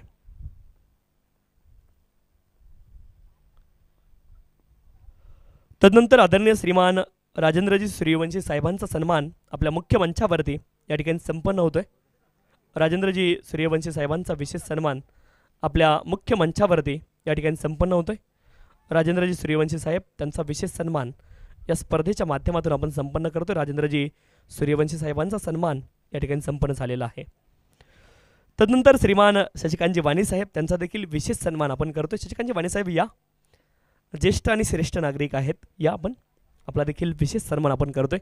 तदनंतर आदरणीय श्रीमान राजेंद्रजी सूर्यवंशी साहेबांचा सन्मान आपल्या मुख्य मंचावरती या ठिकाणी संपन्न होतोय. राजेंद्रजी सूर्यवंशी साहेबांचा विशेष सन्मान आपल्या मुख्य मंचावरती या ठिकाणी संपन्न होतोय. राजेंद्रजी सूर्यवंशी साहेब त्यांचा विशेष सन्मान या स्पर्धेच्या माध्यमातून आपण संपन्न करतो. राजेंद्रजी सूर्यवंशी साहेबांचा सन्मान या ठिकाणी संपन्न झालेला आहे. तदनंतर श्रीमान शशिकांतजी वाणी साहेब त्यांचा देखील विशेष सन्मान आपण करतो. शशिकांतजी वाणी साहेब या ज्येष्ठ आणि श्रेष्ठ नागरिक आहेत, या आपण आपला देखील विशेष सन्मान आपण करतोय.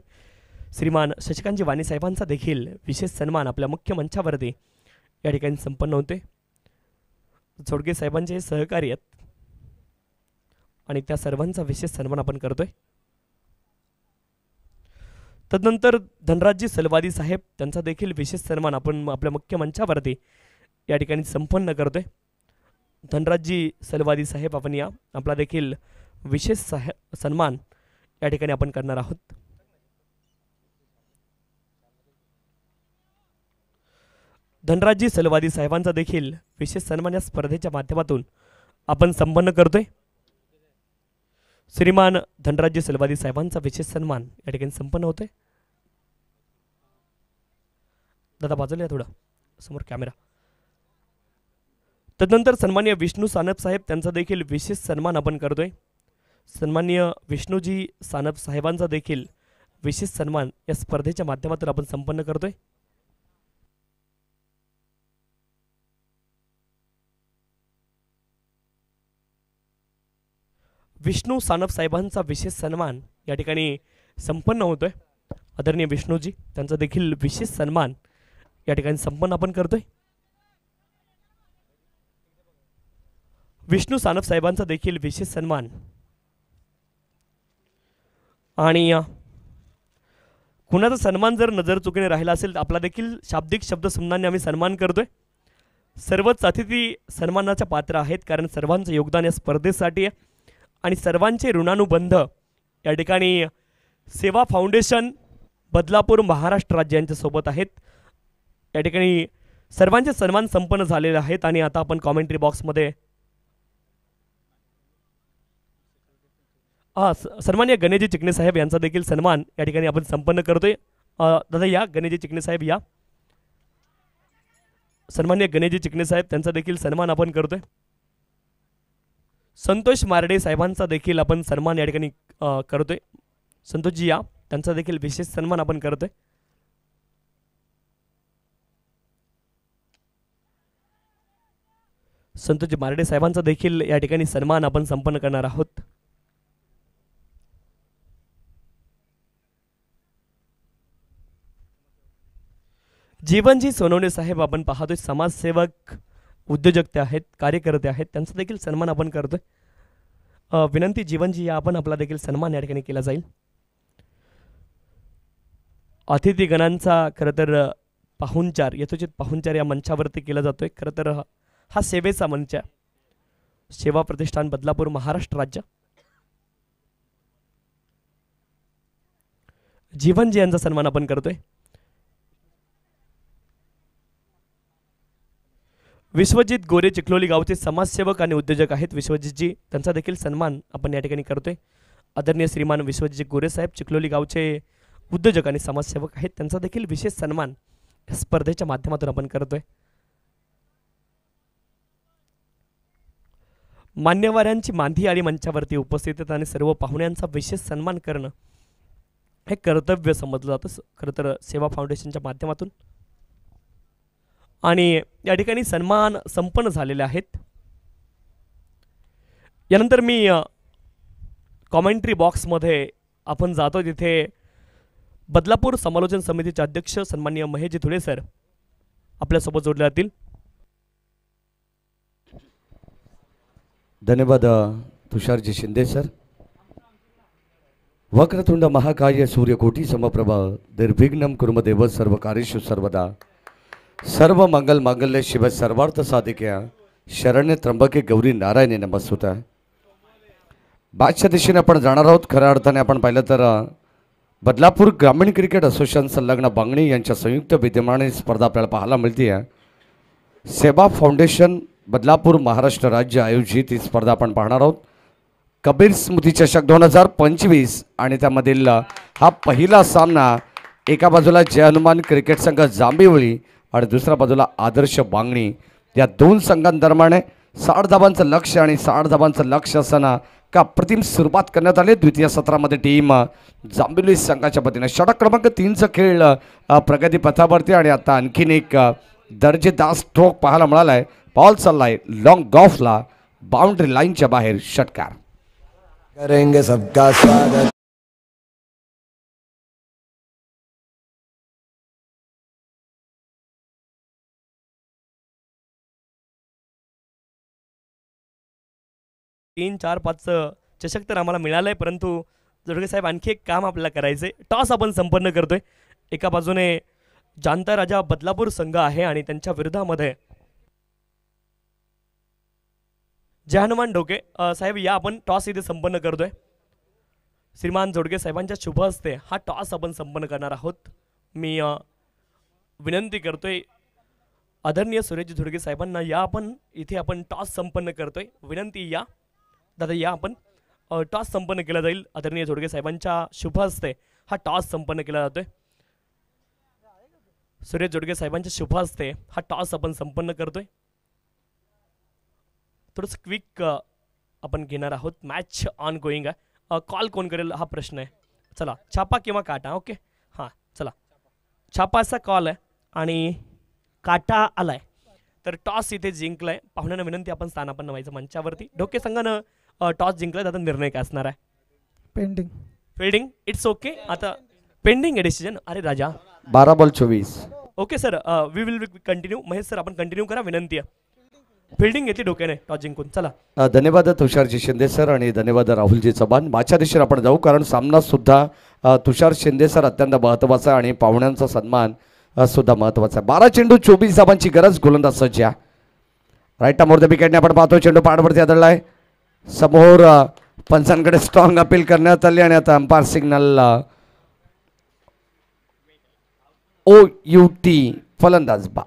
श्रीमान शशिकांतजी वाणी साहेबांचा देखील विशेष सन्मान आपल्या मुख्य मंचावरती या ठिकाणी संपन्न होते. जोडगे साहेबांचे सहकारी आहेत आणि त्या सर्वांचा विशेष सन्मान आपण करतोय. तदनंतर धनराजजी सलवादी साहेब त्यांचा देखील विशेष सन्मान आपण आपल्या मुख्य मंचावरती या ठिकाणी संपन्न करतोय. धनराजजी सलवादी साहेब आपण या आपला देखील विशेष सन्मान या ठिकाणी आपण करणार आहोत. धनराजजी सलवादी साहेबांचा देखील विशेष सन्मान या स्पर्धेच्या माध्यमातून आपण संपन्न करतोय. श्रीमान धनराजजी सलवादी साहेबांचा विशेष सन्मान या ठिकाणी संपन्न होतोय. दादा बाजूला या थोडा समोर कॅमेरा. तदनंतर सन्माननीय विष्णू सानप साहेब त्यांचा देखील विशेष सन्मान आपण करतोय. सन्माननीय विष्णूजी सानप साहेबांचा देखील विशेष सन्मान या स्पर्धेच्या माध्यमातून आपण संपन्न करतोय. विष्णू सानप साहेबांचा विशेष सन्मान या ठिकाणी संपन्न होतोय. आदरणीय विष्णूजी त्यांचा देखील विशेष सन्मान या ठिकाणी संपन्न आपण करतोय. विष्णू सानप साहेबांचा देखील विशेष सन्मान आणि कुणाचा सन्मान जर नजर चुकीने राहिला असेल तर आपला देखील शाब्दिक शब्द समजाने आम्ही सन्मान करतोय. सर्वच अतिथी सन्मानाच्या पात्र आहेत, कारण सर्वांचं योगदान या स्पर्धेसाठी आहे आणि सर्वांचे ऋणानुबंध या ठिकाणी सेवा फाउंडेशन बदलापूर महाराष्ट्र राज्य यांच्यासोबत आहेत. या ठिकाणी सर्वांचे सन्मान संपन्न झालेले आहेत आणि आता आपण कॉमेंट्री बॉक्समध्ये सन्माननीय गणेशजी चिकणे साहेब यांचा देखील सन्मान या ठिकाणी आपण संपन्न करतोय. दादा या गणेशजी चिकणे साहेब या. सन्माननीय गणेशजी चिकणे साहेब त्यांचा देखील सन्मान आपण करतोय. संतोष मारडे साहेबांचा देखील आपण सन्मान या ठिकाणी करतोय. संतोषजी या त्यांचा देखील विशेष सन्मान आपण करतोय. संतोषजी मारडे साहेबांचा देखील या ठिकाणी सन्मान आपण संपन्न करणार आहोत. जीवनजी सोनवणे साहेब आपण पाहतोय, समाजसेवक उद्योजकते आहेत, कार्यकर्ते आहेत, त्यांचा देखील सन्मान आपण करतोय. विनंती जीवनजी या आपण आपला देखील सन्मान या ठिकाणी केला जाईल. अतिथीगणांचा खरं तर पाहुणचार यथोचित पाहुणचार या मंचावरती केला जातोय. खरं तर हा सेवेचा मंच आहे. सेवा प्रतिष्ठान बदलापूर महाराष्ट्र राज्य. जीवनजी यांचा सन्मान आपण करतोय. विश्वजित गोरे चिखलोली गावचे समाजसेवक आणि उद्योजक आहेत. विश्वजितजी त्यांचा देखील सन्मान आपण या ठिकाणी करतोय. आदरणीय श्रीमान विश्वजित गोरे साहेब चिखलोली गावचे उद्योजक आणि समाजसेवक आहेत, त्यांचा देखील विशेष सन्मान स्पर्धेच्या माध्यमातून आपण करतोय. मान्यवरांची मांधी आणि मंचावरती उपस्थित आहेत आणि सर्व पाहुण्यांचा विशेष सन्मान करणं हे कर्तव्य समजलं जातं खरं तर सेवा फाउंडेशनच्या माध्यमातून. आणि या ठिकाणी सन्मान संपन्न झालेले आहेत. यानंतर मी कॉमेंट्री बॉक्समध्ये आपण जातो, तिथे बदलापूर समालोचन समितीचे अध्यक्ष सन्माननीय महेशजी धुळे सर आपल्यासोबत जोडले जातील. धन्यवाद तुषारजी शिंदे सर. वक्रतुंड महाकाय सूर्यकोटी समप्रभा निर्विघ्नं कुर्मदेव सर्व कार्येषु सर्वदा. सर्व मंगल मांगल्य शिव सर्वार्थ साधिक्या शरण्य त्र्यंबके गौरी नारायणी नमस्तुते. बादच्या दिशेने आपण जाणार आहोत. खऱ्या अर्थाने आपण पाहिलं तर बदलापूर ग्रामीण क्रिकेट असोसिएशन संलग्न बांगणी यांच्या संयुक्त विद्यमाने स्पर्धा आपल्याला पाहायला मिळते आहे. सेवा फाउंडेशन बदलापूर महाराष्ट्र राज्य आयोजित ही स्पर्धा आपण पाहणार आहोत. कबीर स्मृती चषक 2025 आणि त्यामधील हा पहिला सामना एका बाजूला जय हनुमान क्रिकेट संघ जांभिवली आणि दुसऱ्या बाजूला आदर्श बांगणी या दोन संघांदरम्यान 60 धावांचं लक्ष आणि 60 धावांचं लक्ष असताना का अप्रतिम सुरुवात करण्यात आली. द्वितीय सत्रामध्ये टीम जांभिवली संघाच्या वतीने षटक क्रमांक 3चा खेळ प्रगती पथावरती आणि आता आणखीन एक दर्जेदार स्ट्रोक पाहायला मिळाला आहे. बॉल चाललाय लॉंग गॉफला बाउंड्री लाईनच्या बाहेर. षटकार करेंगे सबका स्वागत. तीन चार पाच चषक तर आम्हाला मिळालं आहे, परंतु जोडगे साहेब आणखी एक काम आपल्याला करायचं आहे. टॉस आपण संपन्न करतोय. एका बाजूने जाणता राजा बदलापूर संघ आहे आणि त्यांच्या विरोधामध्ये जय हनुमान ढोके साहेब या आपण टॉस इथे संपन्न करतोय. श्रीमान जोडगे साहेबांच्या शुभ हस्ते हा टॉस आपण संपन्न करणार आहोत. मी विनंती करतोय आदरणीय सुरेश जोडगे साहेबांना या आपण इथे आपण टॉस संपन्न करतोय. विनंती या दादा या आपण टॉस संपन्न केला जाईल. आदरणीय जोडगे साहेबांच्या शुभ हस्ते हा टॉस संपन्न केला जातोय. सुरेश जोडगे साहेबांच्या शुभ हस्ते हा टॉस आपण संपन्न करतोय. थोडंसं क्विक आपण घेणार आहोत. मॅच ऑन गोईंग आहे. कॉल कोण करेल हा प्रश्न आहे. चला छापा किंवा काटा. ओके हां चला छापा असा कॉल आहे आणि काटा आलाय तर टॉस इथे जिंकलाय. पाहुण्यांना विनंती आपण स्थानापन्न व्हायचं मंचावरती. ढोके संघानं टॉस जिंकलाय. आता निर्णय काय असणार आहे. Pending fielding it's okay. आता पेंडिंग आहे डिसिजन. अरे Raja 12 ball 24. Okay sir we will continue. Mahesh sir आपण कंटिन्यू करा. विनंती आहे. फिल्डिंग घेतली डोक्याने टॉस जिंकून. चला धन्यवाद तुषारजी शिंदे सर आणि धन्यवाद राहुलजी चव्हाण. मागच्या दिशेने आपण जाऊ कारण सामना सुद्धा तुषार शिंदे सर अत्यंत महत्त्वाचा आहे आणि पाहुण्यांचा सन्मान सुद्धा महत्त्वाचा आहे. 12 चेंडू 24 धावांची गरज. गोलंदाज सज्ज. राईट अमोर द विकेटने आपण पाहतो चेंडू पाडवरती आदळलाय. समोर पंचांकडे स्ट्रॉंग अपील करण्यात आली आणि आता अंपायर सिग्नल OUT फलंदाज बा.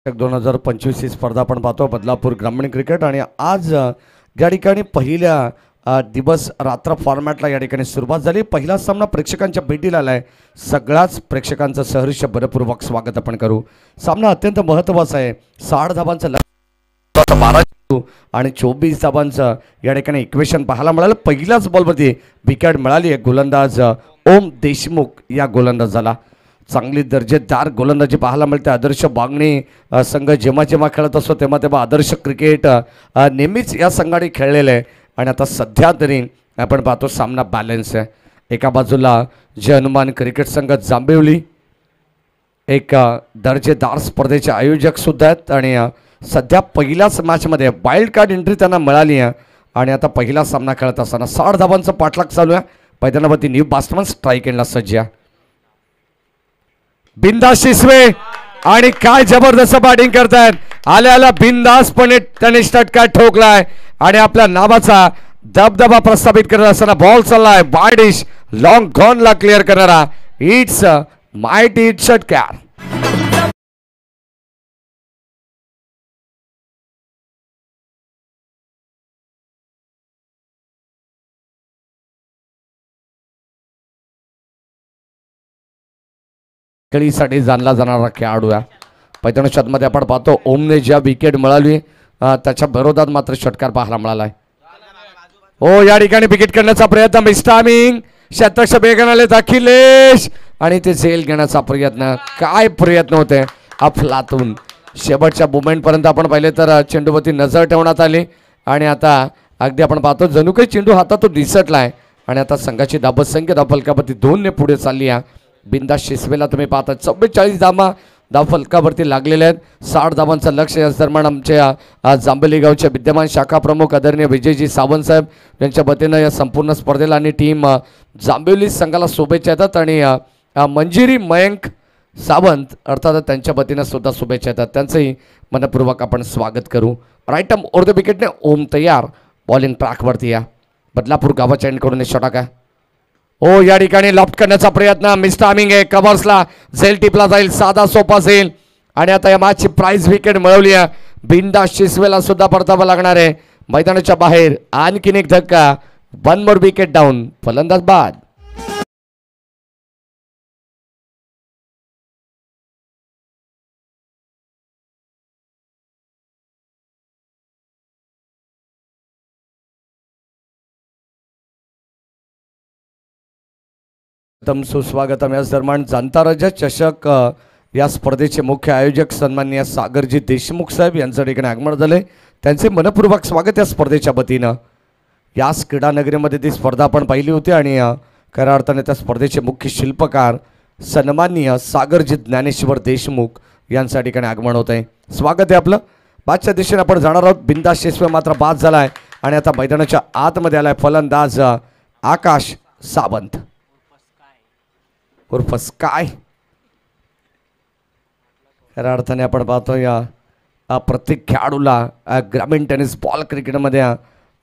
षटक 2025 ही स्पर्धा आपण पाहतो बदलापूर ग्रामीण क्रिकेट आणि आज या ठिकाणी पहिल्या दिवस रात्र फॉर्मॅटला या ठिकाणी सुरुवात झाली. पहिला सामना प्रेक्षकांच्या भेटीला आलाय. सगळ्याच प्रेक्षकांचं सहर्ष बरपूर्वक स्वागत आपण करू. सामना अत्यंत महत्त्वाचा आहे. 60 धावांचं 12 चेंडू आणि 24 धावांचं या ठिकाणी इक्वेशन पाहायला मिळालं. पहिल्याच बॉलमध्ये विकेट मिळाली आहे. गोलंदाज ओम देशमुख या गोलंदाजाला. चांगली दर्जेदार गोलंदाजी पाहायला मिळते. आदर्श बांगणी संघ जेव्हा जेव्हा खेळत असतो तेव्हा तेव्हा आदर्श क्रिकेट नेहमीच या संघाने खेळलेलं आहे आणि आता सध्या तरी आपण पाहतो सामना बॅलन्स आहे. एका बाजूला जय हनुमान क्रिकेट संघ जांभिवली एक दर्जेदार स्पर्धेचे आयोजक सुद्धा आहेत आणि सध्या पहिल्याच मॅचमध्ये वाईल्ड कार्ड एंट्री त्यांना मिळाली आहे आणि आता पहिला सामना खेळत असताना 60 धावांचं पाठलाग चालू आहे. पैदनावरती न्यू बास्टमन स्ट्राईक एंडला सज्ज आहे. बिंदास शिसवे आणि काय जबरदस्त बॅटिंग करतायत. आल्या बिंदासपणे त्याने षटकार ठोकलाय आणि आपल्या नावाचा दबदबा प्रस्थापित करत असताना बॉल चाललाय वाईडिश लॉंग गॉनला क्लिअर करणारा. इट्स मायटी षटकार. खेळीसाठी जाणला जाणारा खेळाडू आहे. पैठणमध्ये आपण पाहतो ओमने ज्या विकेट मिळाली त्याच्या विरोधात मात्र षटकार पाहायला मिळालाय. हो या ठिकाणी विकेट करण्याचा प्रयत्न मिस्टामिंग शतक्ष बेगनाले अखिलेश आणि ते झेल घेण्याचा प्रयत्न. काय प्रयत्न होते अफलातून. शेवटच्या मुमेंट पर्यंत आपण पाहिले तर चेंडूवरती नजर ठेवण्यात आली आणि आता अगदी आपण पाहतो जणू काही चेंडू हातात तो दिसटलाय आणि आता संघाची धाबसंख्या धाव फलकावरती 2 ने पुढे चालली आहे. बिंदास शिसवेला तुम्ही पाहता 44 धावा धाव फलकावरती लागलेले आहेत. 60 धावांचं लक्ष या दरम्यान आमच्या जांभेली गावचे विद्यमान शाखा प्रमुख आदरणीय विजयजी सावंत साहेब यांच्या वतीनं या संपूर्ण स्पर्धेला आणि टीम जांभेली संघाला शुभेच्छा येतात आणि मंजिरी मयंक सावंत अर्थात त्यांच्या वतीनं सुद्धा शुभेच्छा येतात. त्यांचंही मनपूर्वक आपण स्वागत करू. राईट आर्म ओव्हर द विकेटने ओम तयार. बॉलिंग ट्रॅकवरती या बदलापूर गावाच्या एंडकडून षटक. ओ या ठिकाणी लॉफ्ट करण्याचा प्रयत्न मिस टायमिंग आहे. कव्हर्सला झेल टिपला जाईल. साधा सोपा जाईल आणि आता या मॅचची प्राइज विकेट मिळवली आहे. बिंदास शिसवेला सुद्धा परतावा लागणार आहे. मैदानाच्या बाहेर आणखीन एक धक्का. 1 मोर विकेट डाऊन. फलंदाज बाद. सुस्वागतम. या दरम्यान जाणता राजा चषक या स्पर्धेचे मुख्य आयोजक सन्माननीय सागरजी देशमुख साहेब यांचं ठिकाणी आगमन झाले. त्यांचे मनपूर्वक स्वागत या स्पर्धेच्या वतीनं. याच क्रीडा नगरीमध्ये ती स्पर्धा आपण पाहिली होती आणि खऱ्या अर्थाने त्या स्पर्धेचे मुख्य शिल्पकार सन्माननीय सागरजी ज्ञानेश्वर देशमुख यांच्या ठिकाणी आगमन होत आहे. स्वागत आहे आपलं. बादच्या दिशेने आपण जाणार आहोत. बिंदास शेसवे मात्र बाद झाला आहे आणि आता मैदानाच्या आतमध्ये आलाय फलंदाज आकाश सावंत उर्फ स्काय. खऱ्या अर्थाने आपण पाहतो या प्रत्येक खेळाडूला ग्रामीण टेनिस बॉल क्रिकेटमध्ये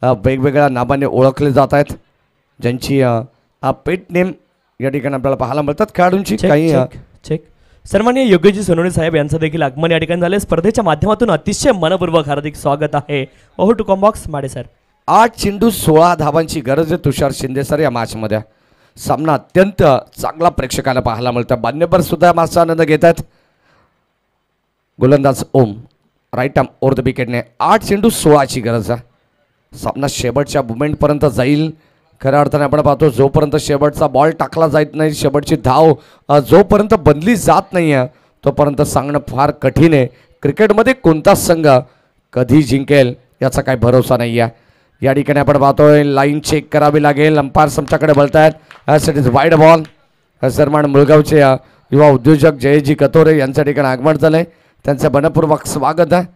वेगवेगळ्या नावाने ओळखले जात आहेत, ज्यांची पेट नेम या ठिकाणी आपल्याला पाहायला मिळतात. खेळाडूंची काही चेक सन्माननीय योगेशजी सोनवणे साहेब यांचं देखील आगमन या ठिकाणी झाले. स्पर्धेच्या माध्यमातून अतिशय मनपूर्वक हार्दिक स्वागत आहे. ओव्हर टू कॉम्बॉक्स माडे सर. 8 चेंडू 16 धावांची गरज आहे तुषार शिंदे सर या मॅचमध्ये. सामना अत्यंत चांगला प्रेक्षकाला पाहायला मिळतो. मान्यवर सुद्धा मॅचचा आनंद घेत आहेत. गोलंदाज ओम राईट आर्म ओव्हर द विकेटने 8 चेंडू 16ची गरज आहे. सामना शेवटच्या मुमेंटपर्यंत जाईल. खऱ्या अर्थाने आपण पाहतो जोपर्यंत शेवटचा बॉल टाकला जात नाही, शेवटची धाव जोपर्यंत बनली जात नाही आहे तोपर्यंत सांगणं फार कठीण आहे. क्रिकेटमध्ये कोणता संघ कधी जिंकेल याचा काही भरोसा नाही आहे. या ठिकाणी आपण पाहतोय लाईन चेक करावी लागेल. अंपायर आमच्याकडे बोलतायत as it is wide ball. सरमान मुळगावचे युवा उद्योजक जयजी कतोरे यांच्या ठिकाणी आगमन झालंय. त्यांचं मनपूर्वक स्वागत आहे.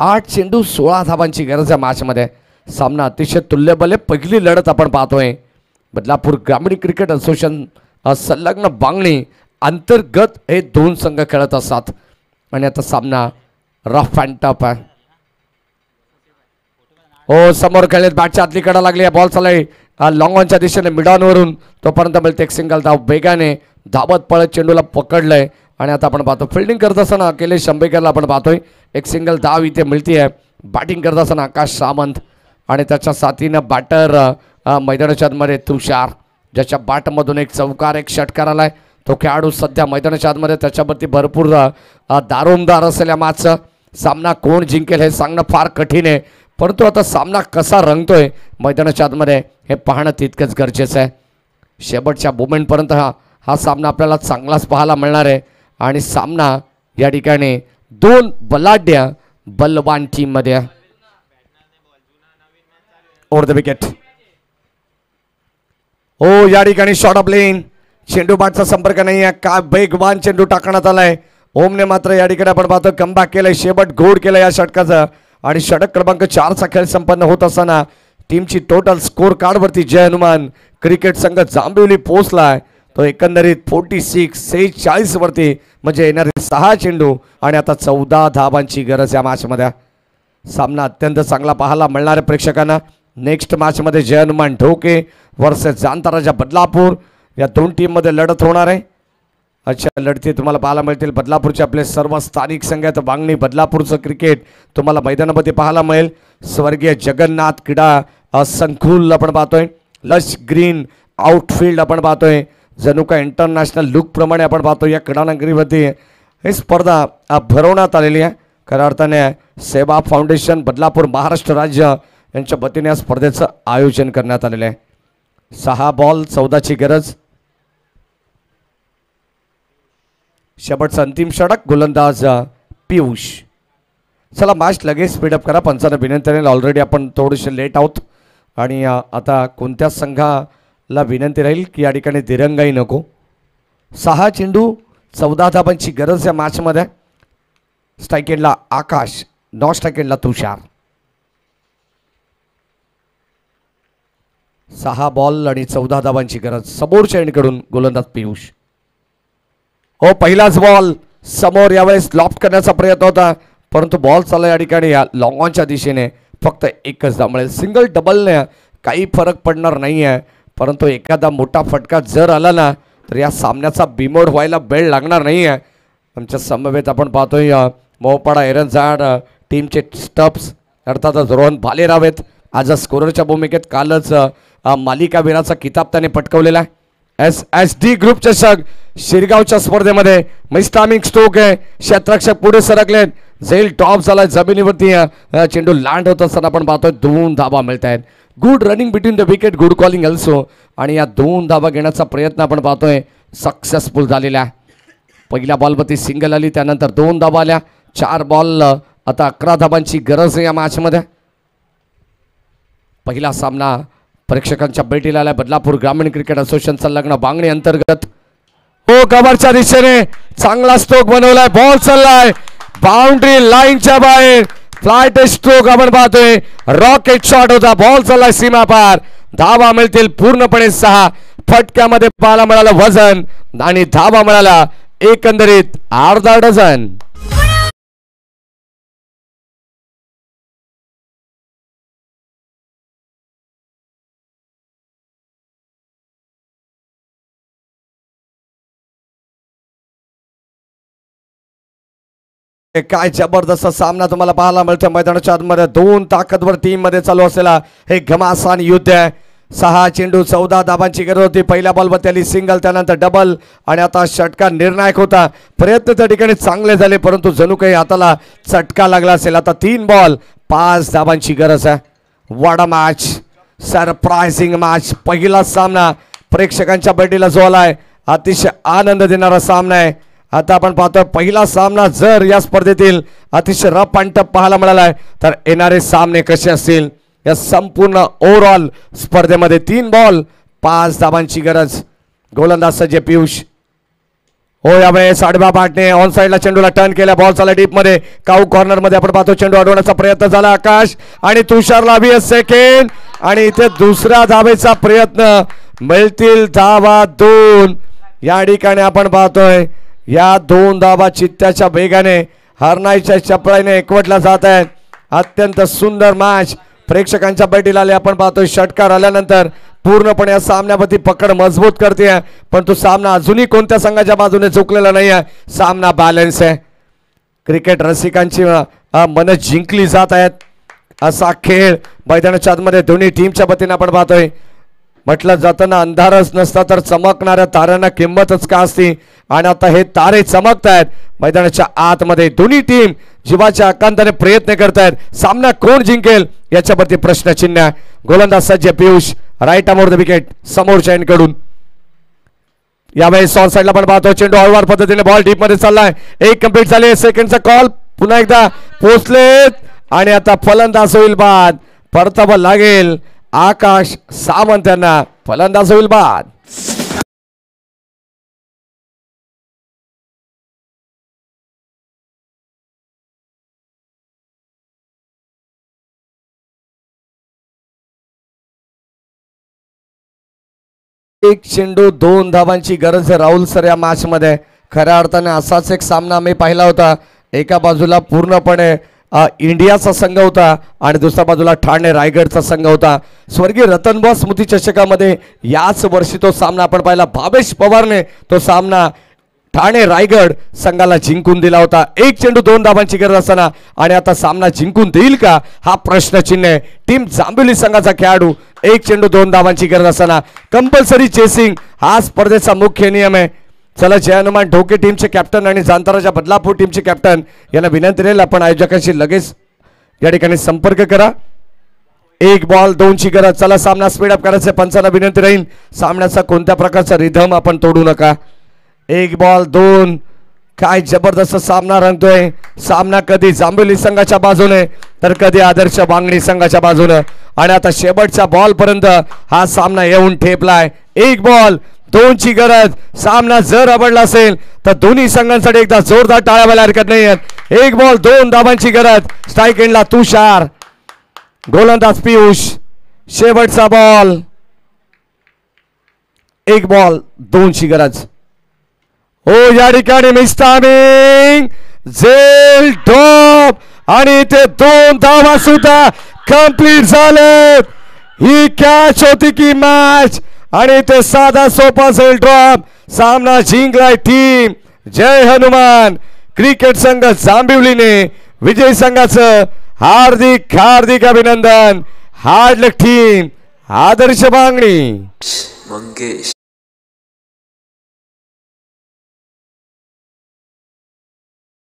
8 चेंडू 16 धावांची गरज आहे मॅचमध्ये. सामना अतिशय तुल्यबल आहे. पहिली लढत आपण पाहतोय बदलापूर ग्रामीण क्रिकेट असोसिएशन संलग्न बांगणी अंतर्गत हे 2 संघ खेळत असतात आणि आता सामना रफ अँड टफ आहे. हो समोर खेळत बॅटच्या आतली कडा लागली आहे. बॉल चालय लॉंग ऑनच्या दिशेने मिडॉनवरून. तोपर्यंत मिळते एक सिंगल धाव. वेगाने धावत पळत चेंडूला पकडलंय आणि आता आपण पाहतो फिल्डिंग करत असताना अखिलेश शंभेकरला आपण पाहतोय एक सिंगल धाव इथे मिळते आहे. बॅटिंग करत असताना आकाश सावंत आणि त्याच्या साथीनं बॅटर मैदानाच्या आतमध्ये तुषार, ज्याच्या बॅटमधून एक चौकार एक षटकार आलाय. तो खेळाडू सध्या मैदानाच्या आतमध्ये. त्याच्यावरती भरपूर दारोमदार असेल या मॅचचा. सामना कोण जिंकेल हे सांगणं फार कठीण आहे, परंतु आता सामना कसा रंगतोय मैदानाच्या आतमध्ये हे पाहणं तितकंच गरजेचं आहे. शेवटच्या मोमेंटपर्यंत हा सामना आपल्याला चांगलाच पाहायला मिळणार आहे आणि सामना या ठिकाणी 2 बलाढ्य बलवान टीममध्ये. Over the wicket. हो या ठिकाणी शॉट ऑफ लेन. चेंडू बॅटचा संपर्क नाही आहे. काय वेगवान चेंडू टाकण्यात आलाय. ओमने मात्र या ठिकाणी आपण पाहतो कमबॅक केलंय. शेवट गोड केलं या षटकाचं आणि षटक क्रमांक 4चा खेळ संपन्न होत असताना टीमची टोटल स्कोर कार्डवरती जय हनुमान क्रिकेट संघ जांभिवली पोहोचलाय. तो एकंदरीत 46 वरती म्हणजे येणारे 6 चेंडू आणि आता 14 धावांची गरज या मॅचमध्ये. सामना अत्यंत चांगला पाहायला मिळणार आहे प्रेक्षकांना. नेक्स्ट मॅचमध्ये जय हनुमान ढोके वर्सेस जाणता राजा बदलापूर या 2 टीममध्ये लढत होणार आहे. अच्छा लढती तुम्हाला पाहायला मिळतील. बदलापूरचे आपले सर्व स्थानिक संघ आहेत. वांगणी बदलापूरचं क्रिकेट तुम्हाला मैदानामध्ये पाहायला मिळेल. स्वर्गीय जगन्नाथ क्रीडा संकुल आपण पाहतोय. लश ग्रीन आउटफील्ड आपण पाहतोय. जणू का इंटरनॅशनल लुकप्रमाणे आपण पाहतो या क्रीडानगरीवरती ही स्पर्धा भरवण्यात आलेली आहे. खऱ्या अर्थाने सेवा फाउंडेशन बदलापूर महाराष्ट्र राज्य यांच्या वतीने या स्पर्धेचं आयोजन करण्यात आलेलं आहे. 6 बॉल 14ची गरज. शेवटचा अंतिम षटक गोलंदाज पियुष. चला मॅच लगेच स्पीडअप करा. पंचांना विनंती राहील. ऑलरेडी आपण थोडेसे लेट आहोत आणि आता कोणत्या संघाला विनंती राहील की या ठिकाणी दिरंगाई नको. 6 चेंडू 14 धाबांची गरज या मॅचमध्ये. स्ट्राईक एंडला आकाश, नॉन स्ट्राईक एंडला तुषार. 6 बॉल आणि 14 धाबांची गरज. समोरच्या एंडकडून गोलंदाज पियुष. हो, पहिलाच बॉल समोर, यावेळेस लॉफ्ट करण्याचा प्रयत्न होता परंतु बॉल चालला या ठिकाणी या लॉंग ऑनच्या दिशेने. फक्त एकच धाव मिळेल. सिंगल डबलने काही फरक पडणार नाही आहे परंतु एखादा मोठा फटका जर आला ना तर या सामन्याचा बिमोड व्हायला वेळ लागणार नाही आहे. आमच्या समवेत आपण पाहतोय मोहपाडा एरनझाड टीमचे स्टप्स अर्थातच रोहन भालेराव आहेत. आज स्कोररच्या भूमिकेत. कालच मालिकावीराचा किताब त्याने पटकवलेला आहे. SSD ग्रुप चषक शिरगावच्या स्पर्धेमध्ये मिस्टामिंग स्ट्रोक आहे. क्षेत्ररक्षक पुढे सरकलेत. झेल टॉप झाला जमिनीवरती. चेंडू लँड होत असताना आपण पाहतोय 2 धाबा मिळत आहेत. Good running between the wicket, good calling also. आणि या 2 धाबा घेण्याचा प्रयत्न आपण पाहतोय सक्सेसफुल झालेला आहे. पहिल्या बॉलवरती सिंगल आली, त्यानंतर 2 धाबा आल्या. 4 बॉल, आता 11 धाबांची गरज आहे या मॅचमध्ये. पहिला सामना प्रेक्षकांच्या भेटीला आलाय. बदलापूर ग्रामीण क्रिकेट असोसिएशन संलग्न बांगणी अंतर्गत. हो, कव्हरच्या दिशेने चांगला स्ट्रोक बनवलाय. बॉल चाललाय बाउंड्री लाईनच्या बाहेर. फ्लाइट स्ट्रोक आपण पाहतोय. रॉकेट शॉट होता. बॉल चाललाय सीमा पार. धावा मिळतील पूर्णपणे 6. फटक्यामध्ये पाहायला मिळालं वजन आणि धावा मिळाला एकंदरीत अर्धा डझन. काय जबरदस्त सामना तुम्हाला पाहायला मिळतो. मैदानाच्या आतमध्ये 2 ताकदवर टीम मध्ये चालू असलेला हे घमासान युद्ध आहे. 6 चेंडू 14 धाबांची गरज होती. पहिल्या बॉलवर त्याली सिंगल, त्यानंतर डबल आणि आता षटकार निर्णायक होता. प्रयत्न त्या ठिकाणी चांगले झाले परंतु जणू काही हाताला चटका लागला असेल. आता 3 बॉल 5 धाबांची गरज आहे. What a match, surprising match. पहिला सामना प्रेक्षकांच्या बैठीला जो आलाय अतिशय आनंद देणारा सामना आहे. आता आपण पाहतोय पहिला सामना जर या स्पर्धेतील अतिशय रफ अँड टफ पाहायला मिळालाय तर येणारे सामने कसे असतील या संपूर्ण ओव्हरऑल स्पर्धेमध्ये. 3 बॉल 5 धाबांची गरज. गोलंदाज सज्ज पियुष. हो, यावेळेस आडव्या बॅटने ऑन साइडला चेंडूला टर्न केला. बॉल चालला डीप मध्ये. काऊ कॉर्नर मध्ये आपण पाहतो चेंडू अडवण्याचा प्रयत्न झाला. आकाश आणि तुषारला 20 सेकंड आणि इथे दुसऱ्या धावेचा प्रयत्न. मिळतील धावा 2. या ठिकाणी आपण पाहतोय या 2 धावा चित्त्याच्या वेगाने हरणाईच्या चपळाईने एकवटल्या जात आहेत. अत्यंत सुंदर मॅच प्रेक्षकांच्या बैठीला आले. आपण पाहतोय षटकार आल्यानंतर पूर्णपणे या सामन्यावरती पकड मजबूत करते पण तो सामना अजूनही कोणत्या संघाच्या बाजूने झुकलेला नाही आहे. सामना बॅलन्स आहे. क्रिकेट रसिकांची मन जिंकली जात आहेत. असा खेळ मैदानाच्या आतमध्ये दोन्ही टीमच्या वतीने आपण पाहतोय. म्हटलं जातं ना, अंधारच नसता तर चमकणाऱ्या ताऱ्यांना किंमतच का असती. आणि आता हे तारे चमकत आहेत मैदानाच्या आतमध्ये. दोन्ही टीम जीवाच्या आकांताने प्रयत्न करतायत. सामना कोण जिंकेल याच्यावरती प्रश्नचिन्ह. गोलंदाज सज्ज Piyush, right arm over the wicket समोरच्या एंडकडून. यावेळेस ऑन साइडला पण पाहतो चेंडू हळूवार पद्धतीने बॉल डीप मध्ये चाललाय. 1 कंप्लीट झाले. सेकंडचा कॉल पुन्हा एकदा पोहोचलेत आणि आता फलंदाज होईल बाद. परतावा लागेल आकाश सावंत यांना. फलंदाज होईल बाद. एक चेंडू 2 धावांची गरज आहे राहुल सर या मॅच मध्ये. खऱ्या अर्थाने असाच एक सामना आम्ही पाहिला होता. एका बाजूला पूर्णपणे इंडियाचा संघ होता आणि दुसऱ्या बाजूला ठाणे रायगडचा संघ होता. स्वर्गीय रतनबॉ स्मृती चषकामध्ये याच वर्षी तो सामना आपण पाहिला. भावेश पवारने तो सामना ठाणे रायगड संघाला जिंकून दिला होता. 1 चेंडू 2 धावांची गरज असताना आणि आता सामना जिंकून देईल का हा प्रश्नचिन्ह आहे. टीम जांभोली संघाचा खेळाडू 1 चेंडू 2 धावांची गरज असताना कंपल्सरी चेसिंग हा स्पर्धेचा मुख्य नियम आहे. चला, जय हनुमान ढोके टीमचे कॅप्टन आणि जांताराच्या बदलापूर टीमचे कॅप्टन यांना विनंती राहील आपण आयोजकांशी लगेच या ठिकाणी संपर्क करा. 1 बॉल 2ची गरज. चला, सामना स्पीड अप करायचं. पंचांना विनंती राहील सामन्याचा कोणत्या प्रकारचा रिधम आपण तोडू नका. 1 बॉल 2. काय जबरदस्त सामना रंगतोय. सामना कधी जांभोली संघाच्या बाजूने तर कधी आदर्श बांगणी संघाच्या बाजूने आणि आता शेवटच्या बॉल पर्यंत हा सामना येऊन ठेपलाय. 1 बॉल दोनची गरज. सामना जर आवडला असेल तर दोन्ही संघांसाठी एकदा जोरदार टाळ्या व्हायला हरकत नाही. एक बॉल 2 धावांची गरज. स्ट्राईक एंडला तुषार, गोलंदाज पियुष. शेवटचा बॉल. 1 बॉल 2ची गरज. हो या ठिकाणी मिस टायमिंग, झेल ड्रॉप आणि ते 2 धावा सुद्धा कंप्लीट झाले. ही कॅच होती की मॅच आणि ते साधा सोपा झेल ड्रॉप. सामना जिंकलाय टीम जय हनुमान क्रिकेट संघ जांभिवलीने. विजय संघाचं हार्दिक हार्दिक अभिनंदन. हार्ड लक टीम. आदर्श बांगणी. मंगेश.